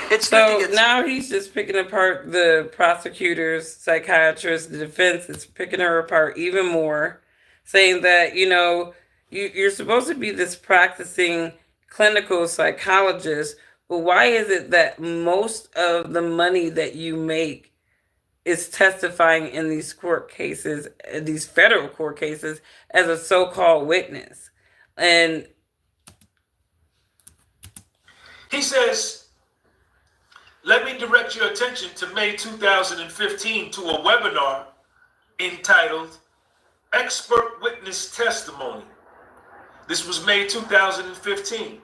It's So now he's just picking apart the prosecutors, psychiatrists, the defense is picking her apart even more, saying that, you're supposed to be this practicing clinical psychologist, but why is it that most of the money that you make is testifying in these court cases, these federal court cases, as a so-called witness? And he says, let me direct your attention to May 2015 to a webinar entitled Expert Witness Testimony. This was May 2015.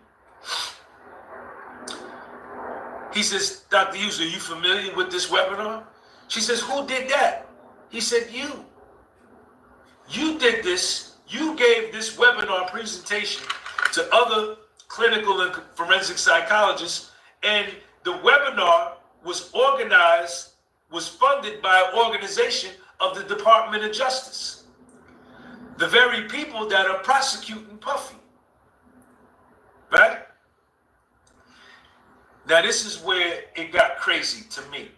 He says, Dr. Hughes, are you familiar with this webinar? She says, who did that? He said, you. You did this. You gave this webinar presentation to other clinical and forensic psychologists, and the webinar was organized, was funded by an organization of the Department of Justice, the very people that are prosecuting Puffy, right? Now this is where it got crazy to me.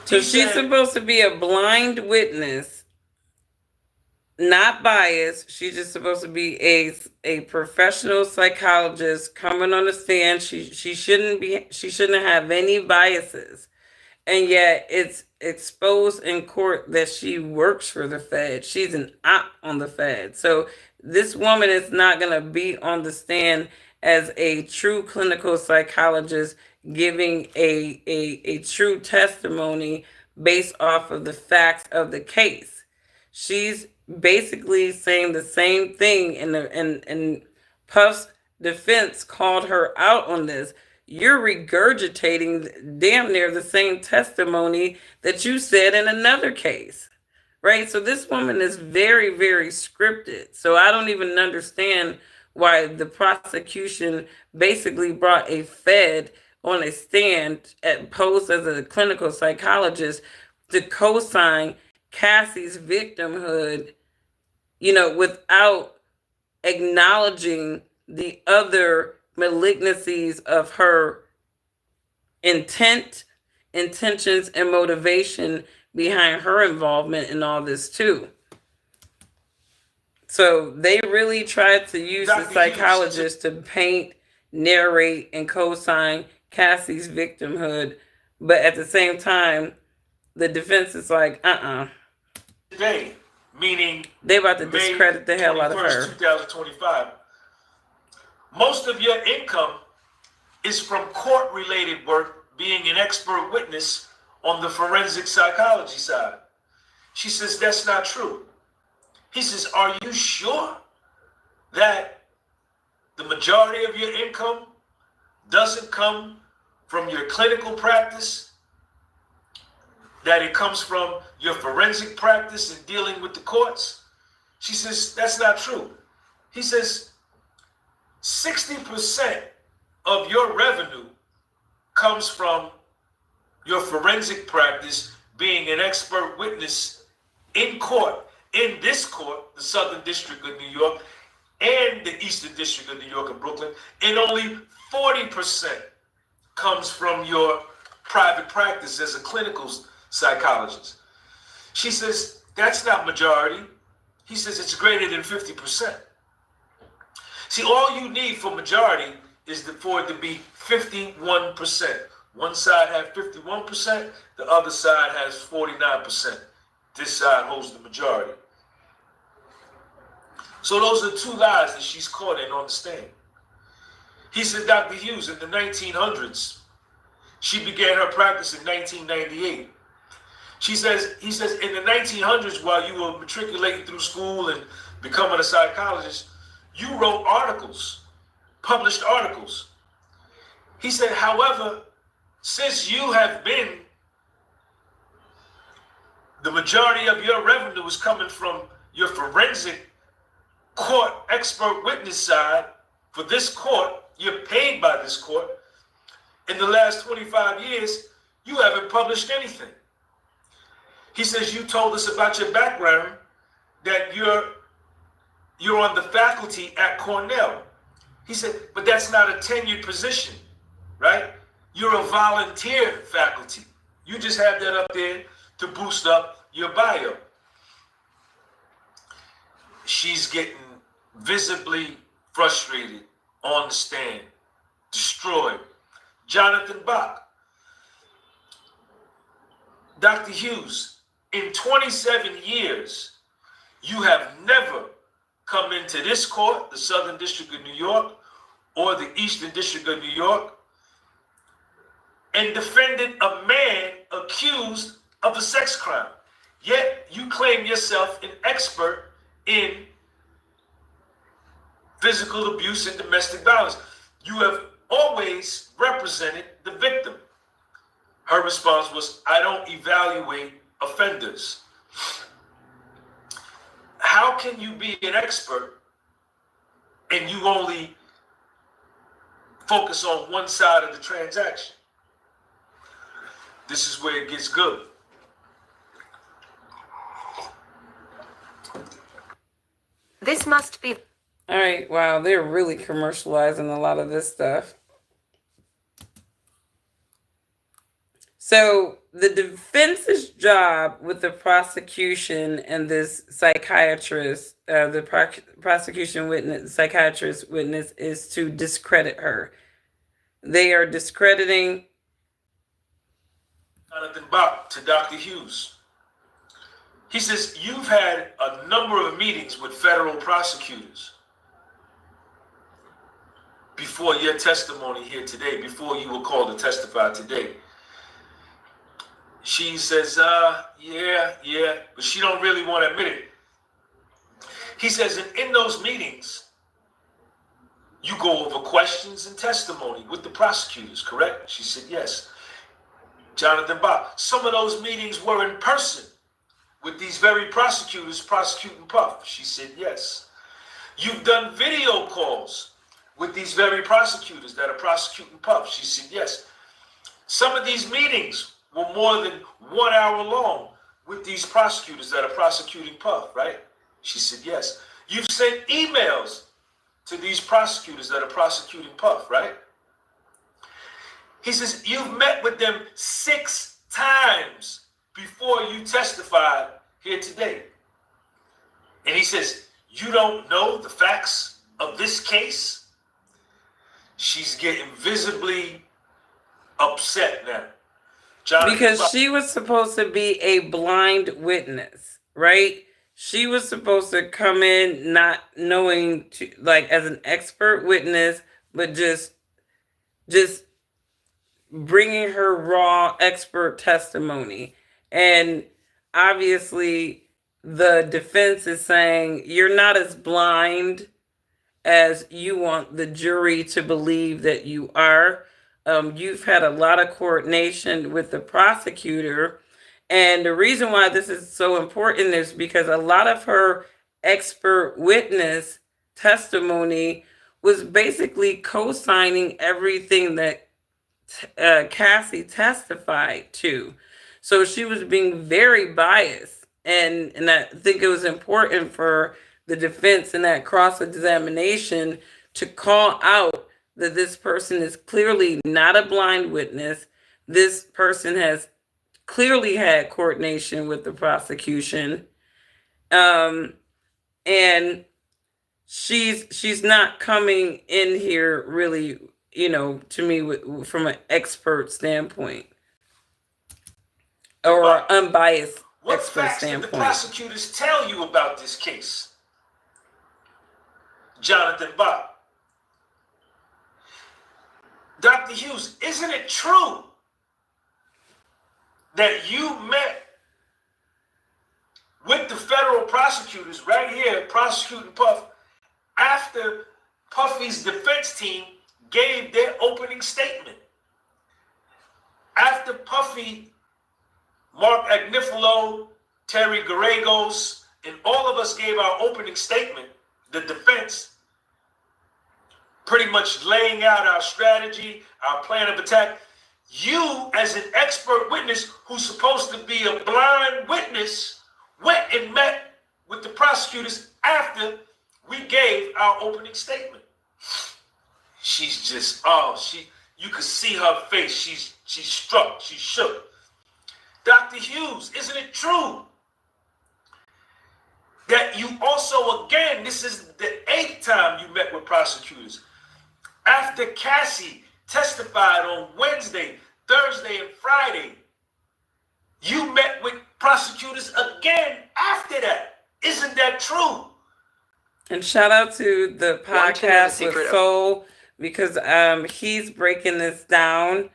so she's supposed to be a blind witness, not biased. She's just supposed to be a professional psychologist coming on the stand. She shouldn't have any biases. And yet it's exposed in court that she works for the Fed. She's an op on the Fed. So this woman is not going to be on the stand as a true clinical psychologist giving a true testimony based off of the facts of the case. She's basically saying the same thing, and Puff's defense called her out on this. You're regurgitating damn near the same testimony that you said in another case, right? So this woman is very, very scripted. So I don't even understand why the prosecution basically brought a Fed on a stand at posed as a clinical psychologist to co-sign Cassie's victimhood, without acknowledging the other malignancies of her intentions, and motivation behind her involvement in all this too. So they really tried to use the psychologist to paint, narrate, and co-sign Cassie's victimhood, but at the same time, the defense is like, Today, meaning they about to discredit the hell out of her. 2025. Most of your income is from court-related work, being an expert witness on the forensic psychology side. She says, that's not true. He says, are you sure that the majority of your income doesn't come from your clinical practice, that it comes from your forensic practice and dealing with the courts? She says, that's not true. He says, 60% of your revenue comes from your forensic practice, being an expert witness in court, in this court, the Southern District of New York, and the Eastern District of New York and Brooklyn, and only 40% comes from your private practice as a clinical psychologist. She says, that's not majority. He says, it's greater than 50%. See, all you need for majority is for it to be 51%. One side has 51%, the other side has 49%. This side holds the majority. So those are two lies that she's caught in on the stand. He said, Dr. Hughes, in the 1900s, she began her practice in 1998. He says, in the 1900s, while you were matriculating through school and becoming a psychologist, you wrote articles, published articles. He said, however, since you have been, the majority of your revenue is coming from your forensic court expert witness side for this court, you're paid by this court. In the last 25 years, you haven't published anything. He says, you told us about your background, that you're on the faculty at Cornell. He said, but that's not a tenured position, right? You're a volunteer faculty. You just have that up there to boost up your bio. She's getting visibly frustrated on the stand, destroyed. Jonathan Bach. Dr. Hughes, in 27 years, you have never come into this court, the Southern District of New York, or the Eastern District of New York, and defended a man accused of a sex crime. Yet you claim yourself an expert in physical abuse and domestic violence. You have always represented the victim. Her response was, I don't evaluate offenders. How can you be an expert and you only focus on one side of the transaction? This is where it gets good. This must be. All right, wow, they're really commercializing a lot of this stuff. So the defense's job with the prosecution and this psychiatrist, prosecution witness, psychiatrist witness, is to discredit her. They are discrediting Jonathan Bach to Dr. Hughes. He says, you've had a number of meetings with federal prosecutors before your testimony here today, before you were called to testify today. She says, yeah, but she don't really want to admit it. He says, and in those meetings, you go over questions and testimony with the prosecutors, correct? She said, yes. Jonathan Bach, some of those meetings were in person with these very prosecutors prosecuting Puff. She said, yes. You've done video calls with these very prosecutors that are prosecuting Puff. She said, yes. Some of these meetings were more than 1 hour long with these prosecutors that are prosecuting Puff, right? She said, yes. You've sent emails to these prosecutors that are prosecuting Puff, right? He says, you've met with them 6 times before you testified here today. And he says, you don't know the facts of this case? She's getting visibly upset now. Because she was supposed to be a blind witness, right? She was supposed to come in not knowing, like, as an expert witness, but just just bringing her raw expert testimony. And obviously, the defense is saying you're not as blind as you want the jury to believe that you are. You've had a lot of coordination with the prosecutor. And the reason why this is so important is because a lot of her expert witness testimony was basically co signing everything that Cassie testified to. So she was being very biased. And I think it was important for the defense in that cross examination to call out that this person is clearly not a blind witness. This person has clearly had coordination with the prosecution. Um, and she's not coming in here really, to me from an expert standpoint or unbiased what expert facts did the standpoint. prosecutors tell you about this case, Jonathan Bob? Dr. Hughes, isn't it true that you met with the federal prosecutors right here, prosecuting Puff, after Puffy's defense team gave their opening statement? After Puffy, Mark Agnifilo, Terry Gallegos, and all of us gave our opening statement, the defense, pretty much laying out our strategy, our plan of attack, you, as an expert witness who's supposed to be a blind witness, went and met with the prosecutors after we gave our opening statement. She's just, you could see her face. She's struck, she's shook. Dr. Hughes, isn't it true that you also, again, this is the 8th time you met with prosecutors, after Cassie testified on Wednesday, Thursday, and Friday, you met with prosecutors again after that? Isn't that true? And shout out to the podcast with Soul, because he's breaking this down,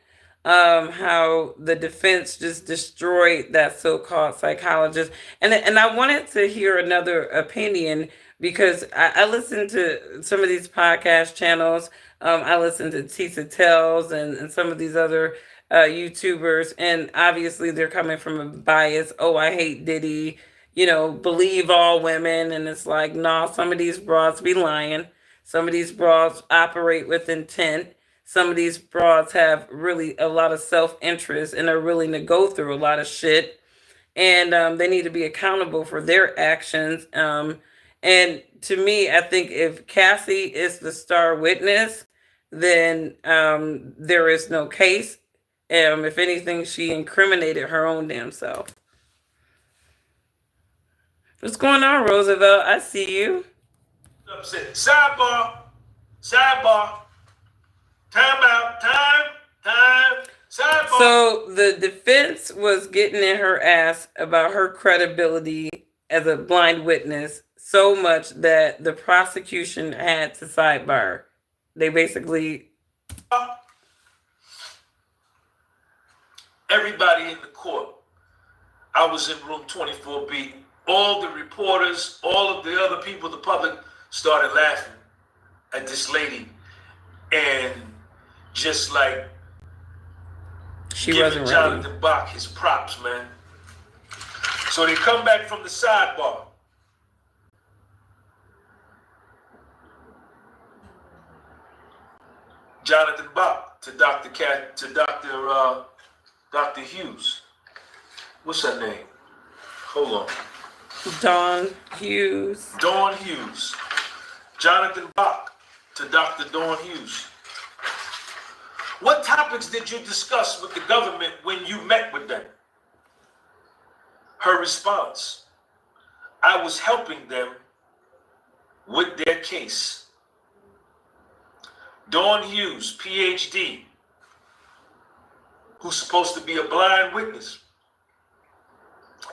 how the defense just destroyed that so-called psychologist. And I wanted to hear another opinion, because I listened to some of these podcast channels. I listened to Tisa Tells and some of these other YouTubers, and obviously they're coming from a bias. Oh, I hate Diddy, believe all women. And it's like, nah, some of these broads be lying. Some of these broads operate with intent. Some of these broads have really a lot of self-interest and are willing to go through a lot of shit. And they need to be accountable for their actions. And to me, I think if Cassie is the star witness, then there is no case. If anything, she incriminated her own damn self. What's going on, Roosevelt? I see you. Sidebar. Time out. Time. Sidebar. So the defense was getting in her ass about her credibility as a blind witness so much that the prosecution had to sidebar. They basically... Everybody in the court. I was in room 24B. All the reporters, all of the other people, the public, started laughing at this lady. And just like she giving wasn't Jonathan ready. Bach his props, man. So they come back from the sidebar. Jonathan Bach to Dr. Hughes. What's her name? Hold on. Dawn Hughes. Dawn Hughes. Jonathan Bach to Dr. Dawn Hughes. What topics did you discuss with the government when you met with them? Her response: I was helping them with their case. Dawn Hughes, PhD, who's supposed to be a blind witness,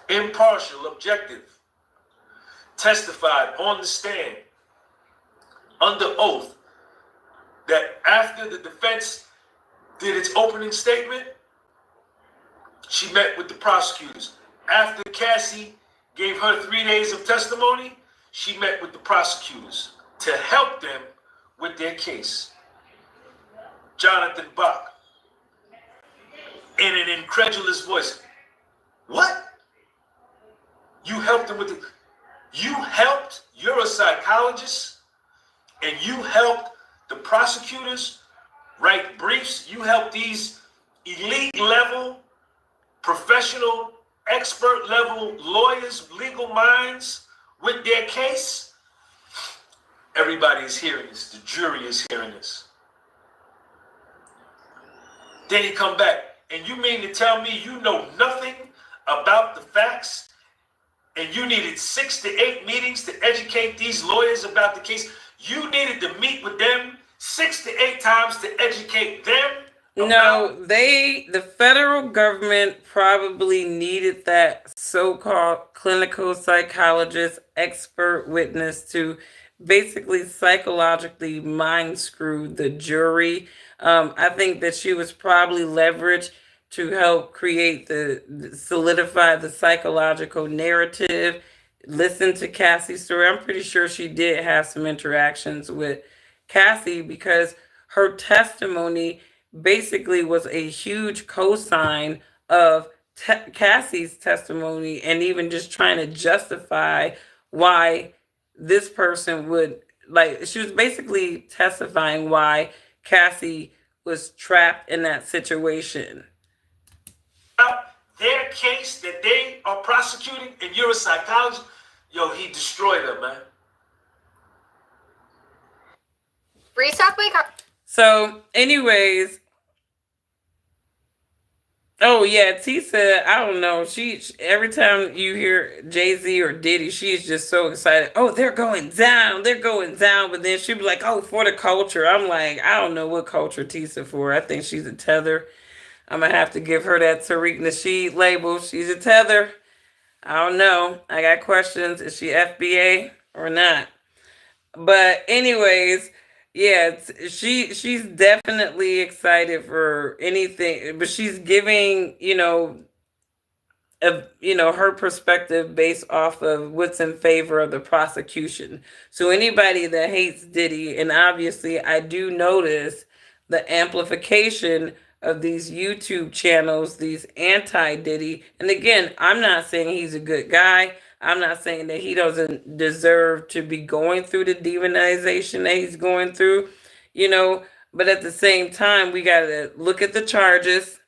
impartial, objective, testified on the stand under oath that after the defense did its opening statement. She met with the prosecutors. After Cassie gave her 3 days of testimony, she met with the prosecutors to help them with their case. Jonathan Bach, in an incredulous voice, what? You helped them with the, you helped, you're a psychologist, and you helped the prosecutors write briefs. You helped these elite level, professional, expert level lawyers, legal minds with their case. Everybody is hearing this. The jury is hearing this. Then he come back, and you mean to tell me you know nothing about the facts, and you needed 6 to 8 meetings to educate these lawyers about the case? You needed to meet with them 6 to 8 times to educate them about... No, the federal government probably needed that so-called clinical psychologist expert witness to basically psychologically mind screw the jury. I think that she was probably leveraged to help create solidify the psychological narrative. Listen to Cassie's story. I'm pretty sure she did have some interactions with Cassie because her testimony basically was a huge cosign of Cassie's testimony and even just trying to justify why this person would, like, she was basically testifying why Cassie was trapped in that situation. Their case that they are prosecuting, and you're a psychologist, yo, he destroyed her, man. Restock my car. So, anyways, oh yeah, T said, I don't know. She every time you hear Jay-Z or Diddy, she's just so excited. Oh, they're going down, they're going down. But then she'd be like, oh, for the culture. I'm like, I don't know what culture Tisa for. I think she's a tether. I'm gonna have to give her that Tariq Nasheed label. She's a tether. I don't know. I got questions. Is she FBA or not? But anyways, yeah, she's definitely excited for anything, but she's giving, of her perspective based off of what's in favor of the prosecution. So anybody that hates Diddy, and obviously I do notice the amplification of these YouTube channels, these anti Diddy. And again, I'm not saying he's a good guy. I'm not saying that he doesn't deserve to be going through the demonization that he's going through, you know, but at the same time, we got to look at the charges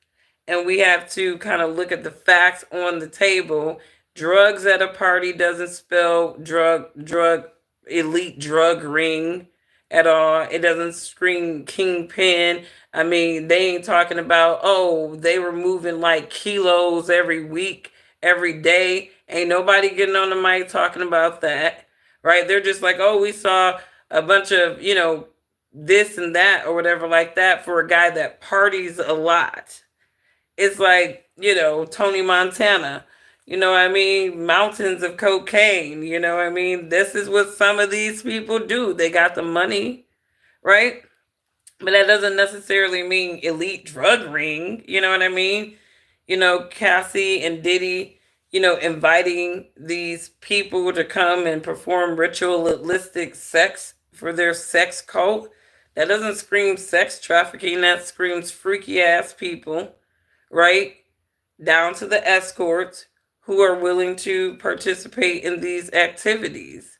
and we have to kind of look at the facts on the table. Drugs at a party doesn't spell elite drug ring at all. It doesn't scream kingpin. I mean, they ain't talking about, oh, they were moving like kilos every week, every day. Ain't nobody getting on the mic talking about that, right? They're just like, oh, we saw a bunch of, this and that or whatever like that for a guy that parties a lot. It's like, Tony Montana, you know what I mean? Mountains of cocaine, you know what I mean? This is what some of these people do. They got the money, right? But that doesn't necessarily mean elite drug ring, you know what I mean? Cassie and Diddy, inviting these people to come and perform ritualistic sex for their sex cult. That doesn't scream sex trafficking, that screams freaky ass people, right? Down to the escorts who are willing to participate in these activities.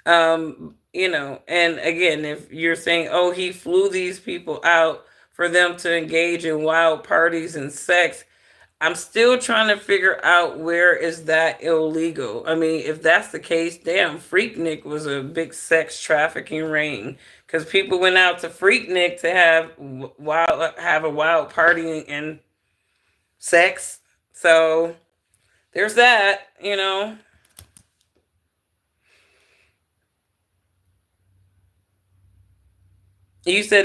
And again, if you're saying, oh, he flew these people out for them to engage in wild parties and sex, I'm still trying to figure out where is that illegal. I mean, if that's the case, damn, Freaknik was a big sex trafficking ring because people went out to Freaknik to have a wild party and sex. So there's that. You said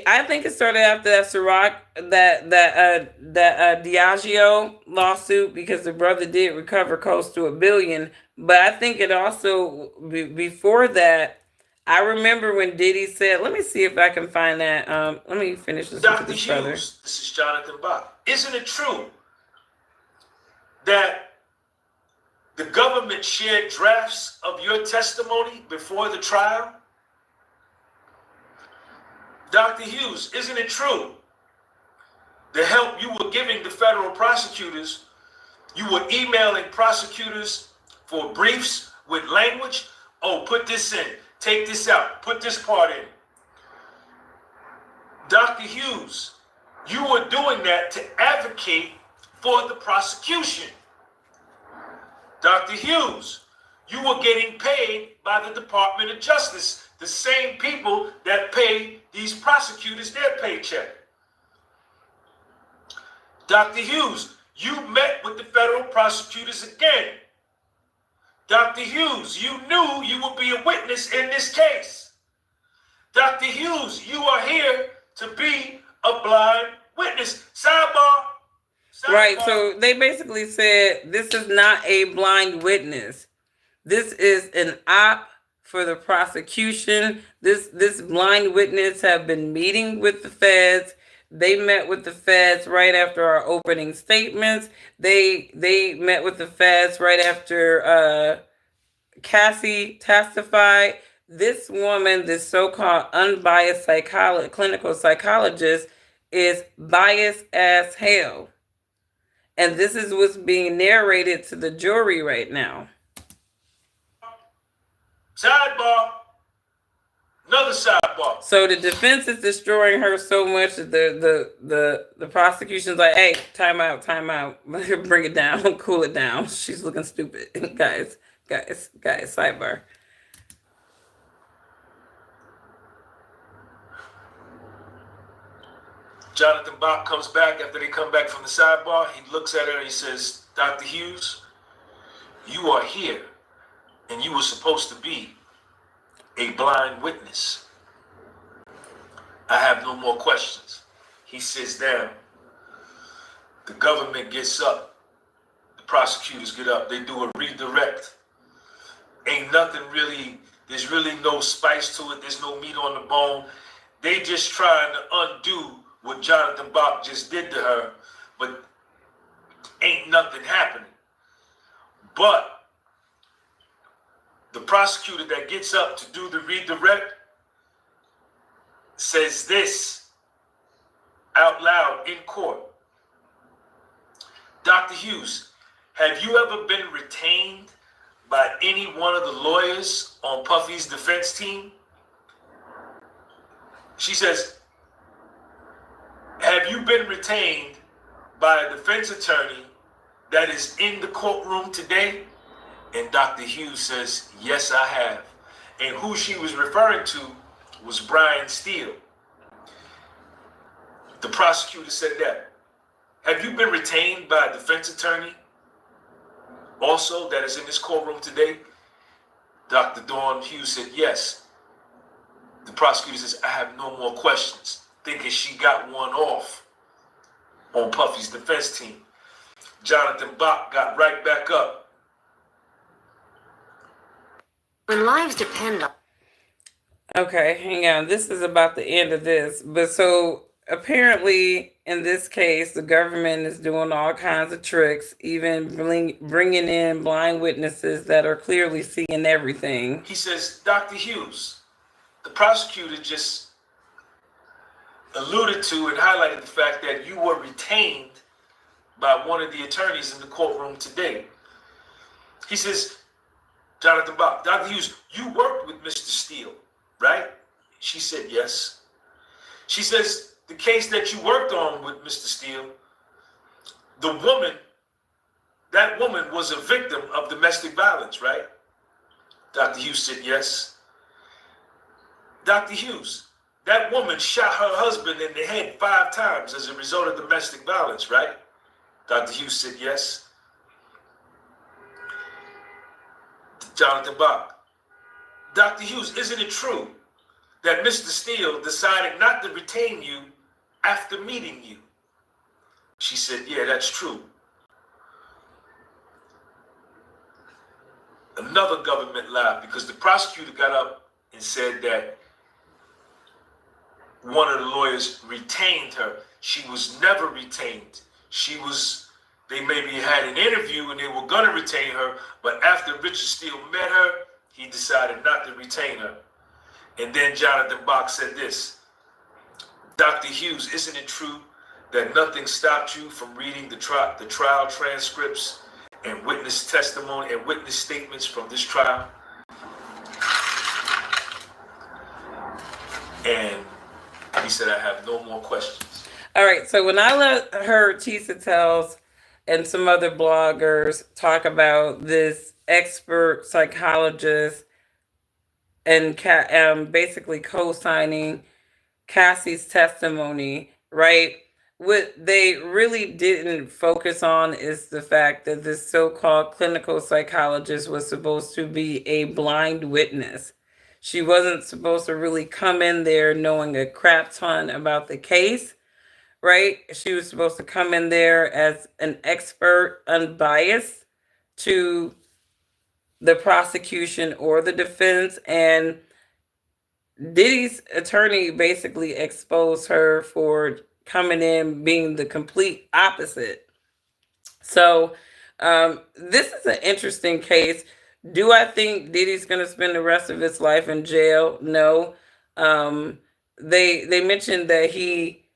I think it started after that Ciroc, that Diageo lawsuit because the brother did recover close to $1 billion. But I think it also before that, I remember when Diddy said, let me see if I can find that. Let me finish this with Dr. this brother. Hughes, this is Jonathan Bach. Isn't it true that the government shared drafts of your testimony before the trial? Dr. Hughes, isn't it true the help you were giving the federal prosecutors, you were emailing prosecutors for briefs with language? Oh, put this in, take this out, put this part in. Dr. Hughes, you were doing that to advocate for the prosecution. Dr. Hughes, you were getting paid by the Department of Justice, the same people that pay these prosecutors their paycheck. Dr. Hughes, you met with the federal prosecutors again. Dr. Hughes, you knew you would be a witness in this case. Dr. Hughes, you are here to be a blind witness. Sidebar. Right, so they basically said this is not a blind witness. This is an op for the prosecution. This blind witness have been meeting with the feds. They met with the feds right after our opening statements. They met with the feds right after Cassie testified. This woman, this so-called unbiased clinical psychologist, is biased as hell. And this is what's being narrated to the jury right now. Sidebar. Another sidebar. So the defense is destroying her so much that the prosecution's like, hey, time out. Bring it down, cool it down. She's looking stupid. guys, sidebar. Jonathan Bach comes back after they come back from the sidebar. He looks at her and he says, Dr. Hughes, you are here and you were supposed to be a blind witness. I have no more questions. He sits down. The government gets up. The prosecutors get up. They do a redirect. Ain't nothing really, there's really no spice to it. There's no meat on the bone. They just trying to undo what Jonathan Bach just did to her, but ain't nothing happening. But the prosecutor that gets up to do the redirect says this out loud in court. Dr. Hughes, have you ever been retained by any one of the lawyers on Puffy's defense team? She says, have you been retained by a defense attorney that is in the courtroom today? And Dr. Hughes says, yes, I have. And who she was referring to was Brian Steele. The prosecutor said that. Have you been retained by a defense attorney also that is in this courtroom today? Dr. Dawn Hughes said, yes. The prosecutor says, I have no more questions, thinking she got one off on Puffy's defense team. Jonathan Bach got right back up. When lives depend on... Okay, hang on. This is about the end of this. But so apparently in this case, the government is doing all kinds of tricks, even bringing in blind witnesses that are clearly seeing everything. He says, Dr. Hughes, the prosecutor just alluded to and highlighted the fact that you were retained by one of the attorneys in the courtroom today. He says, Jonathan Bach, Dr. Hughes, you worked with Mr. Steele, right? She said yes. She says, the case that you worked on with Mr. Steele, that woman was a victim of domestic violence, right? Dr. Hughes said yes. Dr. Hughes, that woman shot her husband in the head 5 times as a result of domestic violence, right? Dr. Hughes said yes. Jonathan Bach, Dr. Hughes, isn't it true that Mr. Steele decided not to retain you after meeting you? She said, yeah, that's true. Another government lie, because the prosecutor got up and said that one of the lawyers retained her. She was never retained. They maybe had an interview and they were going to retain her, but after Richard Steele met her, he decided not to retain her. And then Jonathan Bach said this: Dr. Hughes, isn't it true that nothing stopped you from reading the trial transcripts and witness testimony and witness statements from this trial? And he said, I have no more questions. All right, so when I heard Tisa Tells and some other bloggers talk about this expert psychologist and basically co-signing Cassie's testimony, right? What they really didn't focus on is the fact that this so-called clinical psychologist was supposed to be a blind witness. She wasn't supposed to really come in there knowing a crap ton about the case, right? She was supposed to come in there as an expert, unbiased to the prosecution or the defense. And Diddy's attorney basically exposed her for coming in being the complete opposite. So this is an interesting case. Do I think Diddy's going to spend the rest of his life in jail? No. They mentioned that he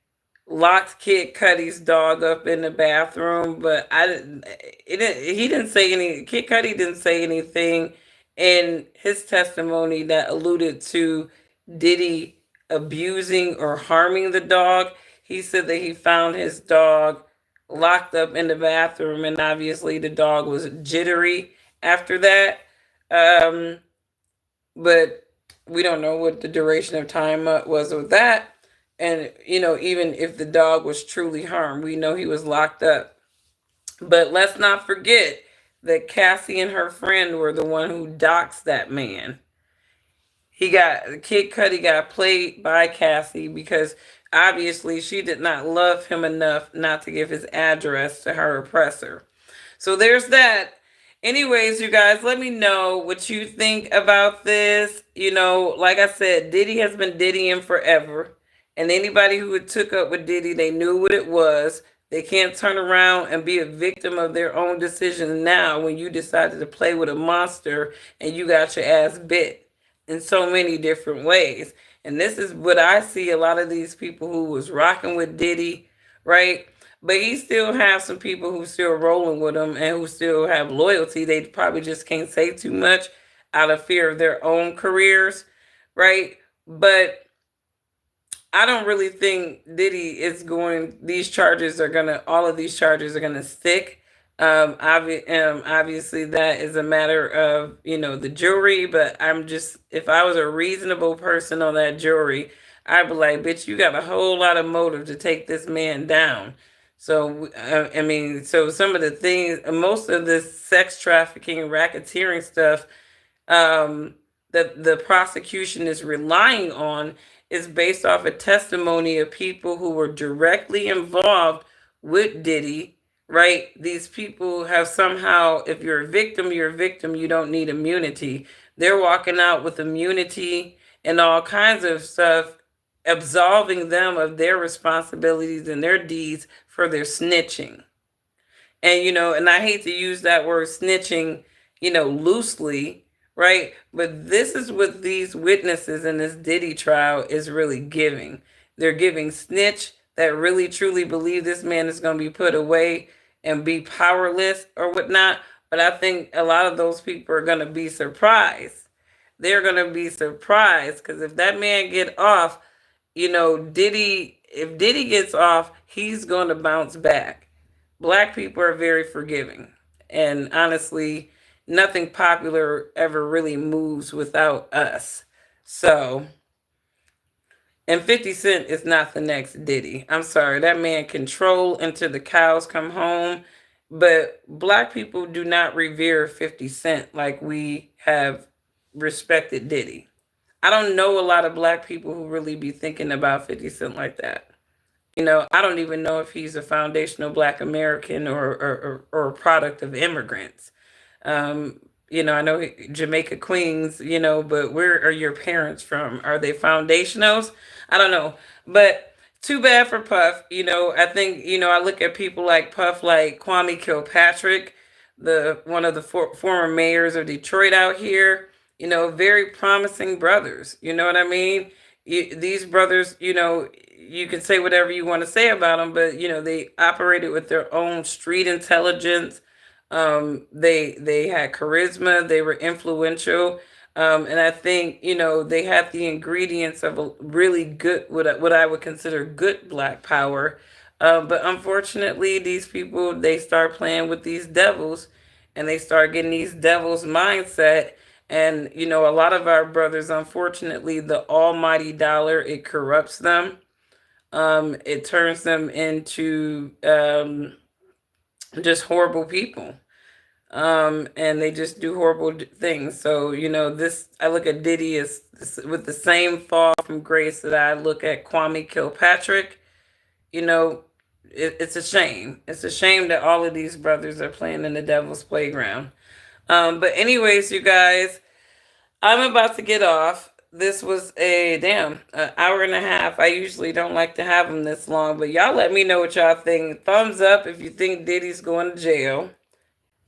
locked Kid Cudi's dog up in the bathroom, but he didn't say any. Kid Cudi didn't say anything in his testimony that alluded to Diddy abusing or harming the dog. He said that he found his dog locked up in the bathroom, and obviously the dog was jittery after that. But we don't know what the duration of time was with that. And, even if the dog was truly harmed, we know he was locked up. But let's not forget that Cassie and her friend were the one who doxed that man. Kid Cudi got played by Cassie because obviously she did not love him enough not to give his address to her oppressor. So there's that. Anyways, you guys, let me know what you think about this. Like I said, Diddy has been Diddying forever. And anybody who took up with Diddy, they knew what it was. They can't turn around and be a victim of their own decisions now when you decided to play with a monster and you got your ass bit in so many different ways. And this is what I see a lot of these people who was rocking with Diddy, right? But he still has some people who still rolling with him and who still have loyalty. They probably just can't say too much out of fear of their own careers, right? But I don't really think Diddy is going. All of these charges are gonna stick. Obviously, that is a matter of the jury. But if I was a reasonable person on that jury, I'd be like, bitch, you got a whole lot of motive to take this man down. So so some of the things, most of this sex trafficking, racketeering stuff, that the prosecution is relying on is based off a testimony of people who were directly involved with Diddy, right? These people have somehow, if you're a victim, you're a victim. You don't need immunity. They're walking out with immunity and all kinds of stuff, absolving them of their responsibilities and their deeds for their snitching. And, and I hate to use that word snitching, loosely, right? But this is what these witnesses in this Diddy trial is really giving. They're giving snitch that really truly believe this man is going to be put away and be powerless or whatnot. But I think a lot of those people are going to be surprised. They're going to be surprised because if that man get off, if Diddy gets off, he's going to bounce back. Black people are very forgiving. And honestly, nothing popular ever really moves without us. So, and 50 Cent is not the next Diddy. I'm sorry, that man can troll until the cows come home. But Black people do not revere 50 Cent like we have respected Diddy. I don't know a lot of Black people who really be thinking about 50 Cent like that. I don't even know if he's a foundational Black American or a product of immigrants. I know Jamaica Queens, but where are your parents from? Are they foundationals? I don't know. But too bad for Puff. I think, I look at people like Puff, like Kwame Kilpatrick, the one of the former mayors of Detroit out here, very promising brothers. You know what I mean? These brothers, you can say whatever you want to say about them, but they operated with their own street intelligence. They had charisma. They were influential, and I think they had the ingredients of a really good, what I would consider good Black power. But unfortunately, these people, they start playing with these devils, and they start getting these devils mindset. And a lot of our brothers, unfortunately, the almighty dollar, it corrupts them. It turns them into just horrible people. And they just do horrible things. So this, I look at Diddy as with the same fall from grace that I look at Kwame Kilpatrick. You know, it's a shame. It's a shame that all of these brothers are playing in the devil's playground. But anyways, you guys, I'm about to get off. This was a damn hour and a half. I usually don't like to have them this long, but y'all let me know what y'all think. Thumbs up if you think Diddy's going to jail.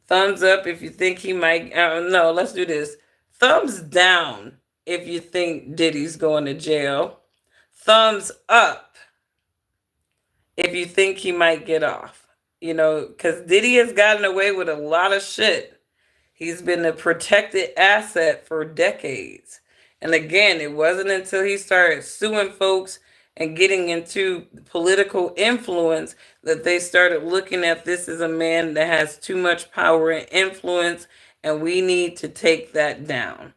Thumbs up if you think he might. No, let's do this. Thumbs down if you think Diddy's going to jail. Thumbs up if you think he might get off. Because Diddy has gotten away with a lot of shit. He's been a protected asset for decades. And again, it wasn't until he started suing folks and getting into political influence that they started looking at this as a man that has too much power and influence, and we need to take that down.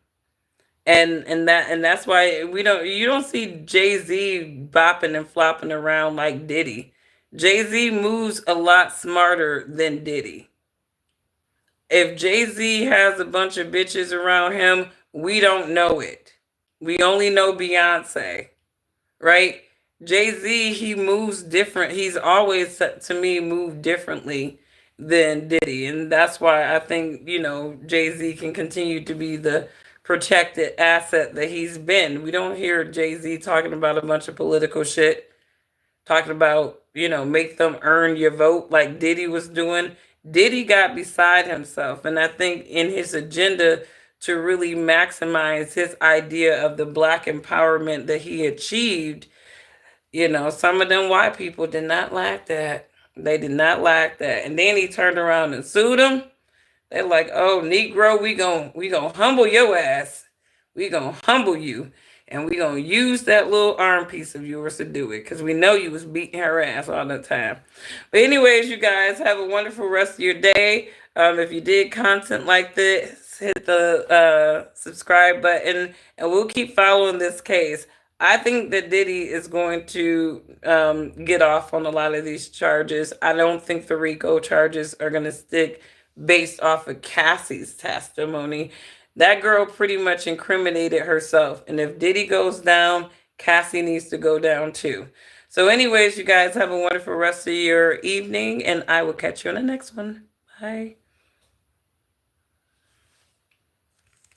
And that's why you don't see Jay-Z bopping and flopping around like Diddy. Jay-Z moves a lot smarter than Diddy. If Jay-Z has a bunch of bitches around him, we don't know it. We only know Beyonce, right? Jay-Z, he moves different. He's always, to me, moved differently than Diddy. And that's why I think, Jay-Z can continue to be the protected asset that he's been. We don't hear Jay-Z talking about a bunch of political shit, talking about, make them earn your vote like Diddy was doing. Diddy got beside himself. And I think in his agenda to really maximize his idea of the Black empowerment that he achieved, some of them white people did not like that. They did not like that. And then he turned around and sued them. They're like, "Oh, Negro, we gonna humble your ass. We gonna humble you, and we gonna use that little arm piece of yours to do it, because we know you was beating her ass all the time." But anyways, you guys have a wonderful rest of your day. If you did content like this, hit the subscribe button, and we'll keep following this case. I think that Diddy is going to get off on a lot of these charges. I don't think the Rico charges are going to stick based off of Cassie's testimony. That girl pretty much incriminated herself. And if Diddy goes down, Cassie needs to go down too. So anyways, you guys have a wonderful rest of your evening, and I will catch you on the next one. Bye.